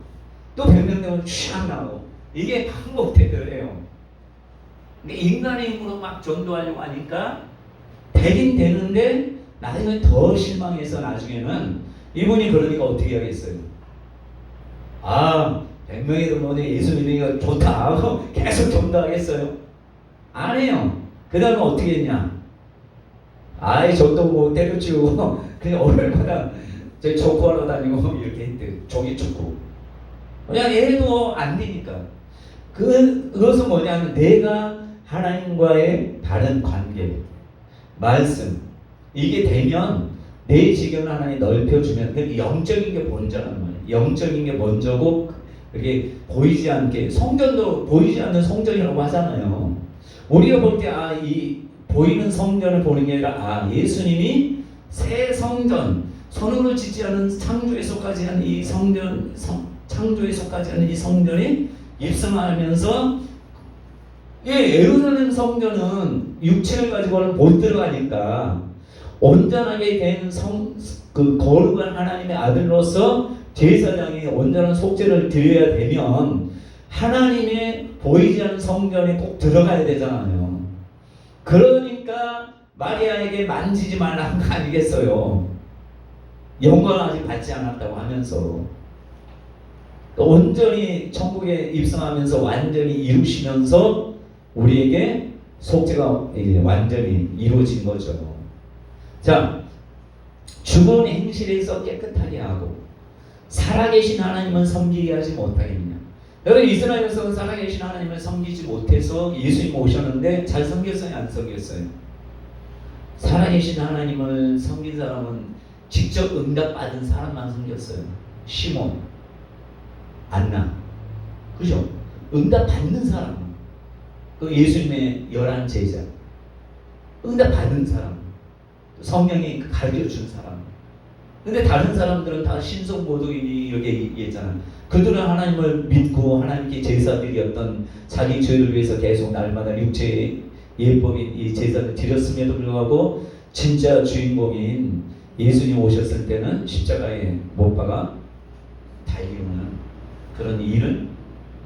또 100명 되면 샥 나가고 이게 반복되더래요. 근데 인간의 힘으로 막 전도하려고 하니까 되긴 되는데 나중에 더 실망해서 나중에는 이분이 그러니까 어떻게 하겠어요? 100명이든 뭐든 예수님이 좋다 하고 계속 전도하겠어요? 안 해요. 그 다음에 어떻게 했냐? 전도 뭐 때려치우고 그냥 얼마나 저희 족구하러 다니고 이렇게 했대. 종이 축구. 그냥 해도 안 되니까. 그것은 뭐냐면 내가 하나님과의 바른 관계, 말씀 이게 되면 내 지경을 하나님 넓혀주면 그 영적인 게 먼저란 말이에요. 영적인 게 먼저고 이렇게 보이지 않게 성전도 보이지 않는 성전이라고 하잖아요. 우리가 볼 때 이 보이는 성전을 보는 게 아니라 예수님이 새 성전 손으로 짓지 않은 창조에 속하지 않은 이 성전 창조에 속하지 않은 이 성전이 입성하면서 예루살렘 성전은 육체를 가지고는 못 들어가니까 온전하게 된 그 거룩한 하나님의 아들로서 제사장이 온전한 속죄를 드려야 되면 하나님의 보이지 않는 성전에 꼭 들어가야 되잖아요. 그러니까 마리아에게 만지지 말라는 거 아니겠어요? 영광을 아직 받지 않았다고 하면서 온전히 천국에 입성하면서 완전히 이루시면서 우리에게 속죄가 완전히 이루어진 거죠. 자, 죽은 행실에서 깨끗하게 하고 살아계신 하나님은 섬기게 하지 못하겠느냐. 여러분 이스라엘에서는 살아계신 하나님을 섬기지 못해서 예수님 오셨는데 잘 섬겼어요? 안 섬겼어요? 살아계신 하나님을 섬긴 사람은 직접 응답받은 사람만 섬겼어요. 시몬, 안나, 그죠? 응답받는 사람, 그 예수님의 11 제자, 응답받은 사람, 성령이 가르쳐준 사람. 근데 다른 사람들은 다 신성모독이니 이렇게 얘기했잖아요. 그들은 하나님을 믿고 하나님께 제사드렸던 자기 죄를 위해서 계속 날마다 육체의 예법인 이 제사를 드렸음에도 불구하고 진짜 주인공인 예수님 오셨을 때는 십자가에 못 박아 달리는 그런 일을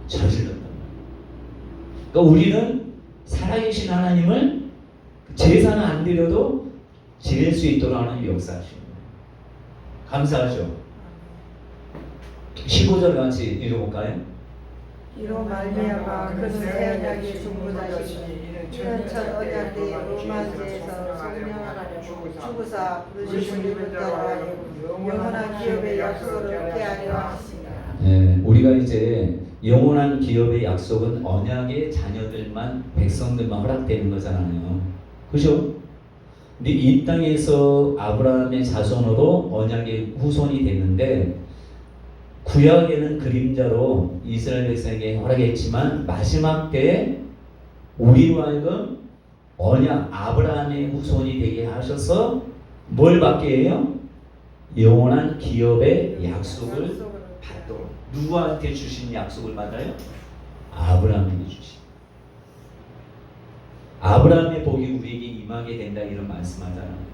저질렀단 말이에요. 그러니까 우리는 살아계신 하나님을 제사는 안 드려도 지낼 수 있도록 하나님 역사하시는 거예요. 감사하죠. 15절 같이 읽어볼까요? 이로 말미암아 그는 새 언약의 중보자시니 이는 첫 언약 때 로마제에서 성령 주구사 부르시는 자와 영원한 기업의 약속을 얻게 하려 하시니라. 우리가 이제 영원한 기업의 약속은 언약의 자녀들만 백성들만 허락되는 거잖아요. 그죠? 근데 이 땅에서 아브라함의 자손으로 언약의 후손이 됐는데 구약에는 그림자로 이스라엘 백성에게 허락했지만 마지막 때에 우리로 하여금 언약 아브라함의 후손이 되게 하셔서 뭘 받게 해요? 영원한 기업의 약속을 받도록. 누구한테 주신 약속을 받아요? 아브라함에게 주신. 아브라함의 복이 우리에게 임하게 된다 이런 말씀하잖아요.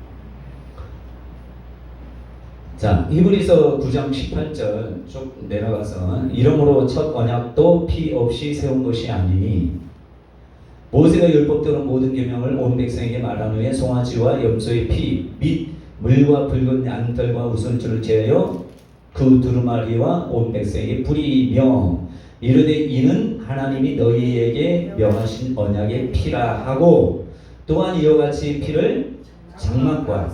자, 히브리서 9장 18절 쭉 내려가서 이러므로 첫 언약도 피 없이 세운 것이 아니니 모세가 율법대로 모든 계명을 온 백성에게 말한 후에 송아지와 염소의 피 및 물과 붉은 양털과 우선줄을 제하여 그 두루마리와 온 백성에게 뿌리며 이르되 이는 하나님이 너희에게 명하신 언약의 피라 하고 또한 이와 같이 피를 장막과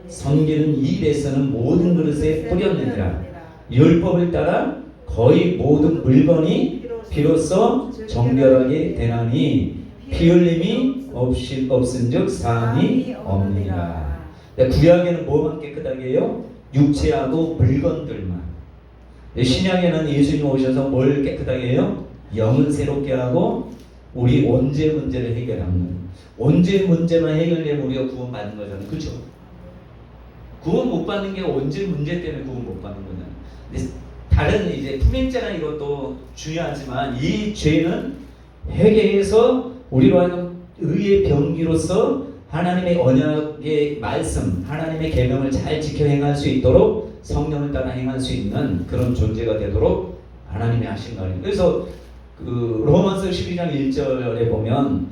섬기는 입에서는 모든 그릇에 뿌렸느니라. 율법을 따라 거의 모든 물건이 비로소 정결하게 되나니 피 흘림이 없은즉 사함이 없느니라. 구약에는 뭐만 깨끗하게 해요? 육체하고 물건들만. 신약에는 예수님 오셔서 뭘 깨끗하게 해요? 영을 새롭게 하고 우리 원죄 문제를 해결하는. 원죄 문제만 해결되면 우리가 구원받는 거잖아요. 그렇죠? 구원 못 받는 게 원죄 문제 때문에 구원 못 받는 거잖아요. 근데 다른 이제 품행죄나 이것도 중요하지만 이 죄는 회개해서 우리로 하여금 의의 병기로서 하나님의 언약의 말씀, 하나님의 계명을 잘 지켜 행할 수 있도록 성령을 따라 행할 수 있는 그런 존재가 되도록 하나님이 하신 거예요. 그래서 그 로마서 12장 1절에 보면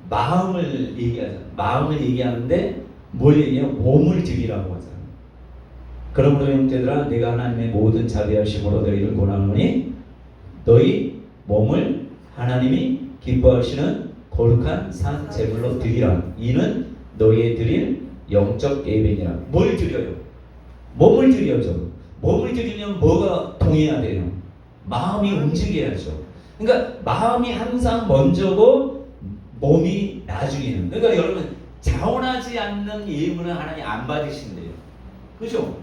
마음을 얘기하잖아요. 마음을 얘기하는데 뭘 얘기해요? 몸을 드리라고 하잖아요. 그러므로 형제들아 내가 하나님의 모든 자비하심으로 너희를 권하노니 너희 몸을 하나님이 기뻐하시는 거룩한 산 제물로 드리라. 이는 너희의 드릴 영적 예배니라. 뭘 드려요? 몸을 드려죠. 몸을 드리면 뭐가 동해야 돼요? 마음이 움직여야죠. 그러니까 마음이 항상 먼저고 몸이 나중에는. 그러니까 여러분 자원하지 않는 예물은 하나님 안 받으신대요. 그죠?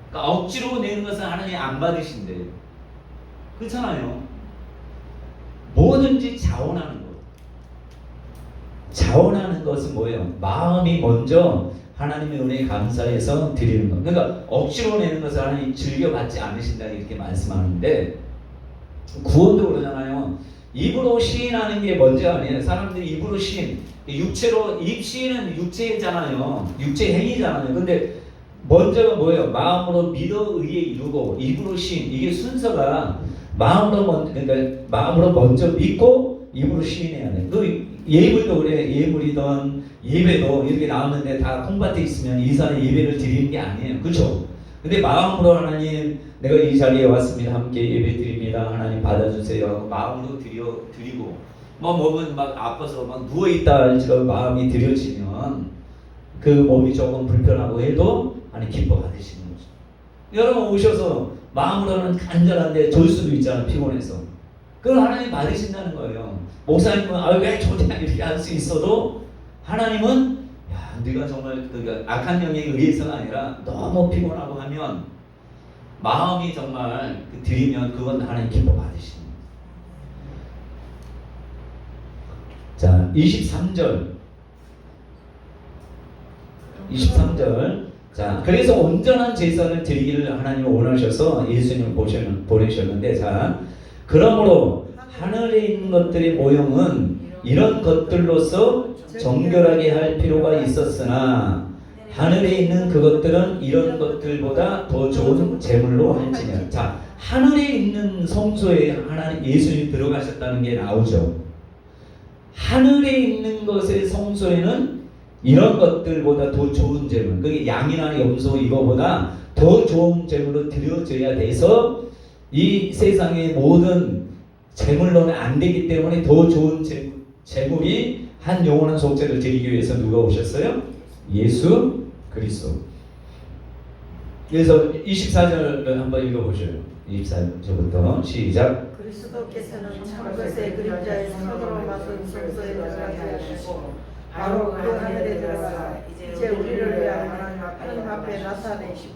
그러니까 억지로 내는 것은 하나님 안 받으신대요. 그렇잖아요. 뭐든지 자원하는 것. 자원하는 것은 뭐예요? 마음이 먼저 하나님의 은혜에 감사해서 드리는 것. 그러니까 억지로 내는 것을 하나님 즐겨받지 않으신다 이렇게 말씀하는데 구원도 그러잖아요. 입으로 시인하는 게 먼저 아니에요. 사람들이 입으로 시인, 육체로 입 시인은 육체잖아요. 육체 행위잖아요. 근데 먼저가 뭐예요? 마음으로 믿어 의에 이루고 입으로 시인. 이게 순서가 마음으로 먼저, 그러니까 마음으로 먼저 믿고 입으로 시인해야 돼. 그 예물도 그래. 예물이든 예배도 이렇게 나왔는데 다 콩밭에 있으면 이 사람의 예배를 드리는 게 아니에요. 그렇죠? 근데 마음으로 하나님 내가 이 자리에 왔습니다. 함께 예배 드립니다. 하나님 받아주세요 하고 마음으로 드리고 뭐 몸은 막 아파서 막 누워있다 할지라도 마음이 드려지면 그 몸이 조금 불편하고 해도 하나님 기뻐 받으시는 거죠. 여러분 오셔서 마음으로는 간절한데 졸 수도 있잖아요. 피곤해서. 그걸 하나님 받으신다는 거예요. 목사님은 왜 저냐 이렇게 할 수 있어도 하나님은 야 네가 정말 그러니까 악한 영에 의해서가 아니라 너무 피곤하고 하면 마음이 정말 드리면 그건 하나님 기뻐 받으시는 거예요. 자 23절 자 그래서 온전한 제사를 드리기를 하나님이 원하셔서 예수님을 보내셨는데 자 그러므로 하늘에 있는 것들의 모형은 이런 것들로서 정결하게 할 필요가 있었으나 하늘에 있는 그것들은 이런 것들보다 더 좋은 제물로 할지니라. 자 하늘에 있는 성소에 하나님 예수님이 들어가셨다는 게 나오죠. 하늘에 있는 것의 성소에는 이런 것들보다 더 좋은 제물, 그게 양이나 염소 이거보다 더 좋은 제물로 드려져야 돼서 이 세상의 모든 제물로는 안 되기 때문에 더 좋은 제물이 한 영원한 속죄를 드리기 위해서 누가 오셨어요? 예수 그리스도. 그래서 24절을 한번 읽어보셔요. 24절부터 시작. 그리스도께서는 참것의 그림자의 손으로 만든 성소에 들어가지 않으시고 바로 그 하늘에 들어가서 이제 우리를 위하여 하나님 앞에 나타내시고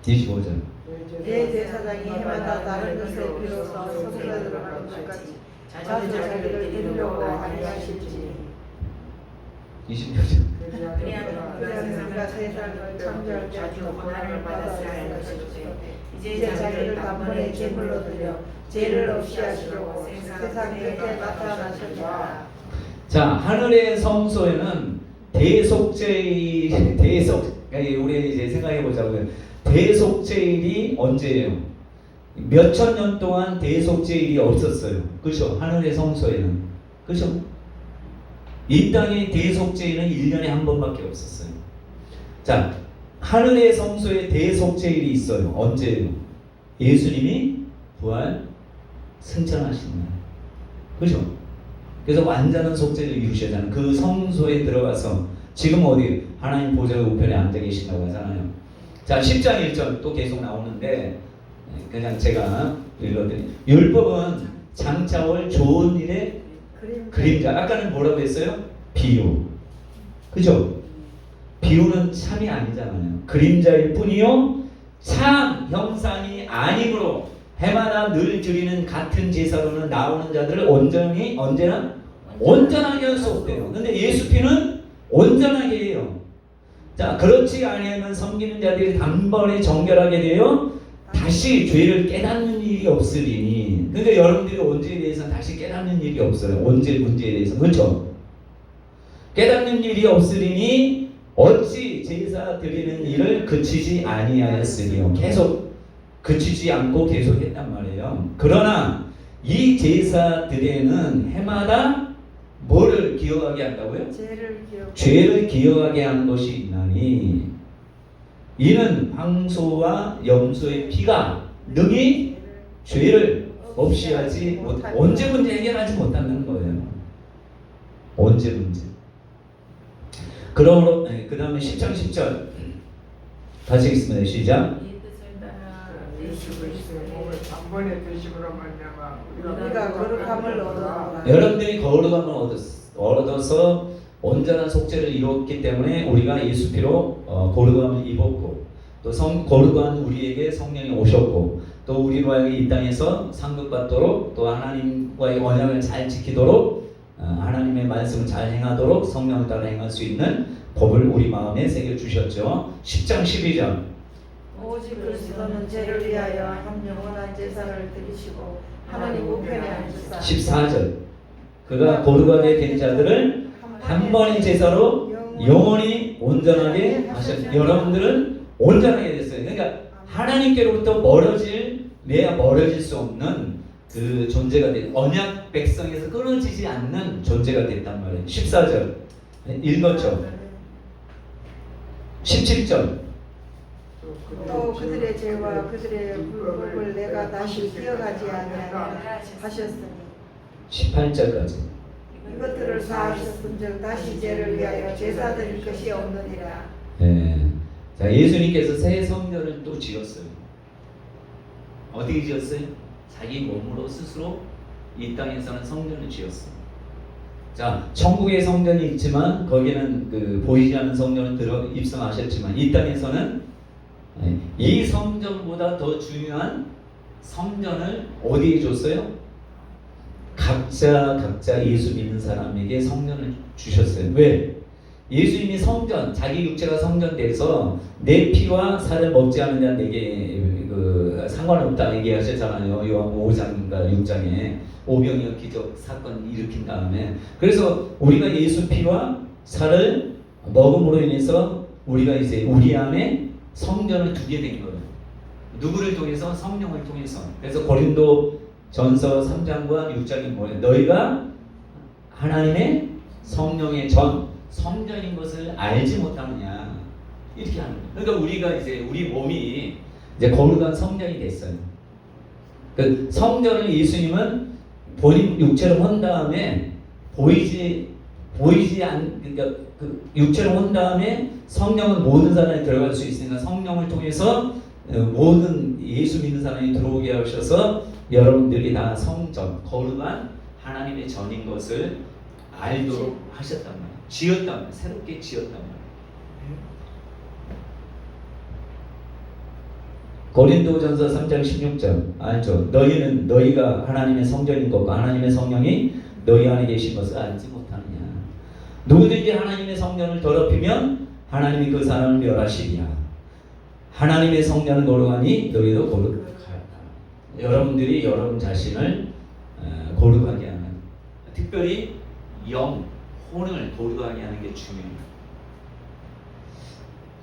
25절. 대제사장이 해마다 다른 것에 비로소 성소에 들어가는 것까지 자주 자기를 드리려고 아니하실지 26절. 그냥 우리가 세상을 창조할 자주 고난을 받았으라 할 것이지 이제 자기를 단번에 제물로 드려 죄를 없이 하시려고 세상 끝에 나타나셨다. 자 하늘의 성소에는 대속죄일 우리 이제 생각해 보자고요. 대속죄일이 언제예요? 몇천 년 동안 대속죄일이 없었어요. 그렇죠? 하늘의 성소에는. 그렇죠? 이 땅의 대속죄일은 1년에 한 번밖에 없었어요. 자 하늘의 성소에 대속죄일이 있어요. 언제예요? 예수님이 부활 승천하신 날. 그죠? 그래서 완전한 속죄를 이루셔야 하는 그 성소에 들어가서 지금 어디 하나님 보좌 우편에 앉아 계신다고 하잖아요. 자, 10장 1절 또 계속 나오는데 그냥 제가 읽어드릴게요. 율법은 장차올 좋은 일의 그림자. 아까는 뭐라고 했어요? 비유. 그죠? 비유는 참이 아니잖아요. 그림자일 뿐이요 참 형상이 아니므로 해마다 늘 드리는 같은 제사로는 나오는 자들을 온전히 언제나 온전하게 할 수 없대요. 근데 예수 피는 온전하게 해요. 자, 그렇지 아니하면 섬기는 자들이 단번에 정결하게 되어 다시 죄를 깨닫는 일이 없으리니. 근데 여러분들이 언제에 대해서 다시 깨닫는 일이 없어요. 언제 문제에 대해서. 그렇죠? 깨닫는 일이 없으리니 어찌 제사 드리는 일을 그치지 아니하였으리요. 계속 그치지 않고 계속 했단 말이에요. 그러나 이 제사들에는 해마다 뭐를 기억하게 한다고요? 죄를 기억하게 한 것이 있나니 이는 황소와 염소의 피가 능히 죄를 없이 하지 언제든지 해결하지 못한다는 거예요. 언제든지. 그러므로 그 다음에 10장 10절 다시 읽겠습니다. 시작. 예수 그리스도의 몸을 단번에 드심으로 말미암아 우리가 거룩함을 얻었노라. 여러분들이 거룩함을 얻어서 온전한 속죄를 이뤘기 때문에 우리가 예수 피로 거룩함을 입었고 또 거룩한 우리에게 성령이 오셨고 또 우리로 하여금 이 땅에서 상급받도록 또 하나님과의 언약을 잘 지키도록 하나님의 말씀을 잘 행하도록 성령을 따라 행할 수 있는 법을 우리 마음에 새겨 주셨죠. 10장 12절 오직 그리스도는 죄를 위하여 한 영원한 제사를 드리시고 하나님 우편에 앉으사 14절 그가 거룩하게 된 자들을 한 번의 제사로 영원히 온전하게 하셨죠. 여러분들은 온전하게 됐어요. 그러니까 하나님께로부터 멀어질 수 없는 그 존재가 된 언약 백성에서 끊어지지 않는 존재가 됐단 말이에요. 14절 읽었죠. 17절 또 그들의 죄와 그들의 불법을 내가 다시 기억하지 아니하리라 하셨으니 18절까지 이것들을 사하셨은즉 다시 죄를 위하여 제사 드릴 것이 없느니라. 네. 자, 예수님께서 새 성전을 또 지었어요. 어디 지었어요? 자기 몸으로 스스로 이 땅에서는 성전을 지었어요. 자, 천국의 성전이 있지만 거기는 그 보이지 않는 성전을 입성하셨지만 이 땅에서는 이 성전보다 더 중요한 성전을 어디에 줬어요? 각자 예수 믿는 사람에게 성전을 주셨어요. 왜? 예수님이 성전, 자기 육체가 성전돼서 내 피와 살을 먹지 않는 자 내게 상관없다 얘기하셨잖아요. 요한복음 5장인가 6장에 오병이어 기적 사건 일으킨 다음에 그래서 우리가 예수 피와 살을 먹음으로 인해서 우리가 이제 우리 안에 성전을 두게 된 거예요. 누구를 통해서? 성령을 통해서. 그래서 고린도 전서 3장과 6장이 뭐예요? 너희가 하나님의 성령의 성전인 것을 알지 못하느냐 이렇게 하는 거예요. 그러니까 우리가 이제 우리 몸이 이제 거룩한 성전이 됐어요. 그 성전을 예수님은 본인 육체로 한 다음에 보이지 그러니까 그 육체로 한 다음에 성령은 모든 사람이 들어갈 수 있으니까 성령을 통해서 모든 예수 믿는 사람이 들어오게 하셔서 여러분들이 다 성전, 거룩한 하나님의 전인 것을 알도록 하셨단 말이에요. 지었단 말이에요. 새롭게 지었단 말이에요. 고린도전서 3장 16절 알죠? 너희가 하나님의 성전인 것과 하나님의 성령이 너희 안에 계신 것을 알지 못하느냐. 누구든지 하나님의 성전을 더럽히면 하나님이 그 사람을 멸하시리라. 하나님의 성전은 거룩하니 너희도 거룩하다. 여러분들이 여러분 자신을 거룩하게 하는, 특별히 혼을 거룩하게 하는 게 중요해요.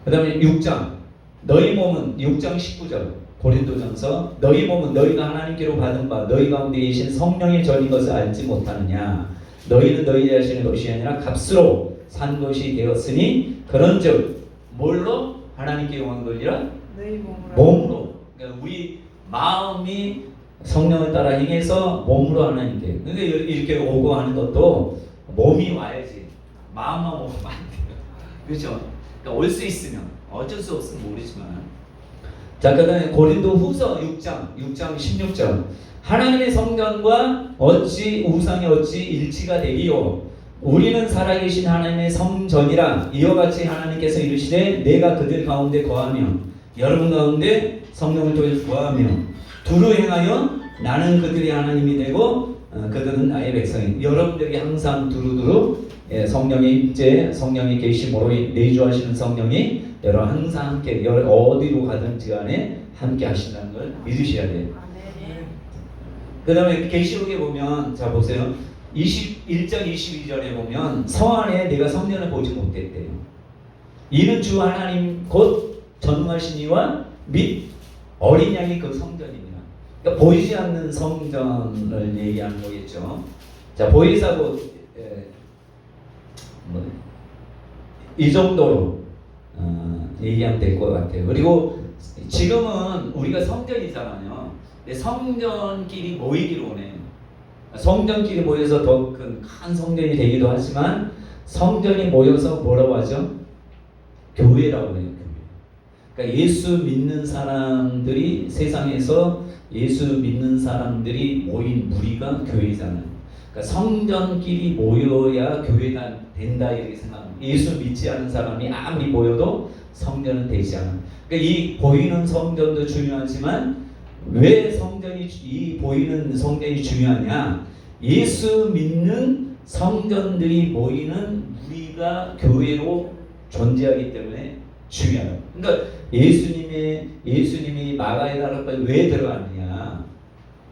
그 다음에 6장 너희 몸은 6장 19절 고린도전서 너희 몸은 너희가 하나님께로 받은 바 너희 가운데 계신 성령의 전인 것을 알지 못하느냐. 너희는 너희 자신의 것이 아니라 값으로 산 것이 되었으니 그런즉 뭘로? 하나님께 영광 돌리라 너희 몸으로 몸으로. 그러니까 우리 마음이 성령을 따라 행해서 몸으로 하나님께. 그러니까 이렇게 오고 하는 것도 몸이 와야지. 마음만 오면 안 돼요. 그렇죠? 그러니까 올 수 있으면 어쩔 수 없으면 모르지만. 자, 그다음에 고린도후서 6장 16절. 하나님의 성전과 어찌 우상이 어찌 일치가 되리요? 우리는 살아계신 하나님의 성전이라. 이와 같이 하나님께서 이르시되 내가 그들 가운데 거하며 여러분 가운데 성령을 통해서 거하며 두루 행하여 나는 그들의 하나님이 되고 그들은 나의 백성이. 여러분들이 항상 두루두루 성령의 임재, 성령의 계심으로 내주하시는 성령이 여러분 항상 함께 어디로 가든지 간에 함께 하신다는 걸 믿으셔야 돼요. 아멘. 그 다음에 계시록에 보면 자 보세요. 21장 22절에 보면 성 안에 내가 성전을 보지 못했대요. 이는 주 하나님 곧 전능하신 이와 및 어린 양이 그 성전입니다. 그러니까 보이지 않는 성전을 얘기하는 거겠죠. 자, 보혜사고 이 정도로 얘기하면 될 것 같아요. 그리고 지금은 우리가 성전이잖아요. 근데 성전끼리 모이기로 오네요. 성전끼리 모여서 더 큰 성전이 되기도 하지만 성전이 모여서 뭐라고 하죠? 교회라고 해요. 그러니까 예수 믿는 사람들이 세상에서 예수 믿는 사람들이 모인 무리가 교회잖아요. 그러니까 성전끼리 모여야 교회가 된다 이렇게 생각합니다. 예수 믿지 않은 사람이 아무리 모여도 성전은 되지 않아요. 그러니까 이 보이는 성전도 중요하지만 왜 이 보이는 성전이 중요하냐? 예수 믿는 성전들이 모이는 무리가 교회로 존재하기 때문에 중요해요. 그러니까 예수님이 마가의 다락방에 왜 들어갔느냐?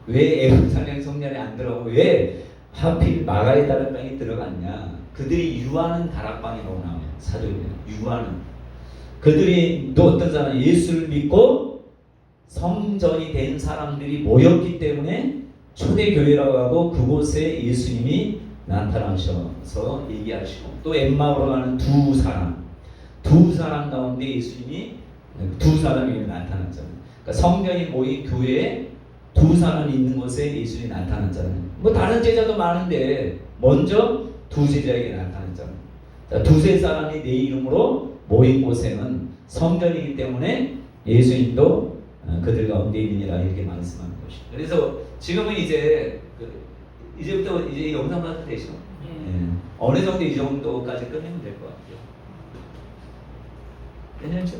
왜 예루살렘 성전에 안 들어가고 왜 하필 마가의 다락방에 들어갔냐? 그들이 유하는 다락방이라고 나와요. 사도행전 유하는. 그들이 또 어떤 사람 예수를 믿고 성전이 된 사람들이 모였기 때문에 초대교회라고 하고 그곳에 예수님이 나타나셔서 얘기하시고 또 엠마오로 가는 두 사람 가운데 예수님이 두 사람이 나타났잖아요. 그러니까 성전이 모인 교회에 두 사람이 있는 곳에 예수님이 나타났잖아요. 뭐 다른 제자도 많은데 먼저 두 제자에게 나타났잖아요. 자, 두세 사람이 내 이름으로 모인 곳에는 성전이기 때문에 예수님도 그들 가운데 있느니라 이렇게 말씀하는 것이죠. 그래서 지금은 이제부터 이제 영상 봐도 되죠. 어느 정도 이 정도까지 끝내면 될 것 같아요. 괜찮죠?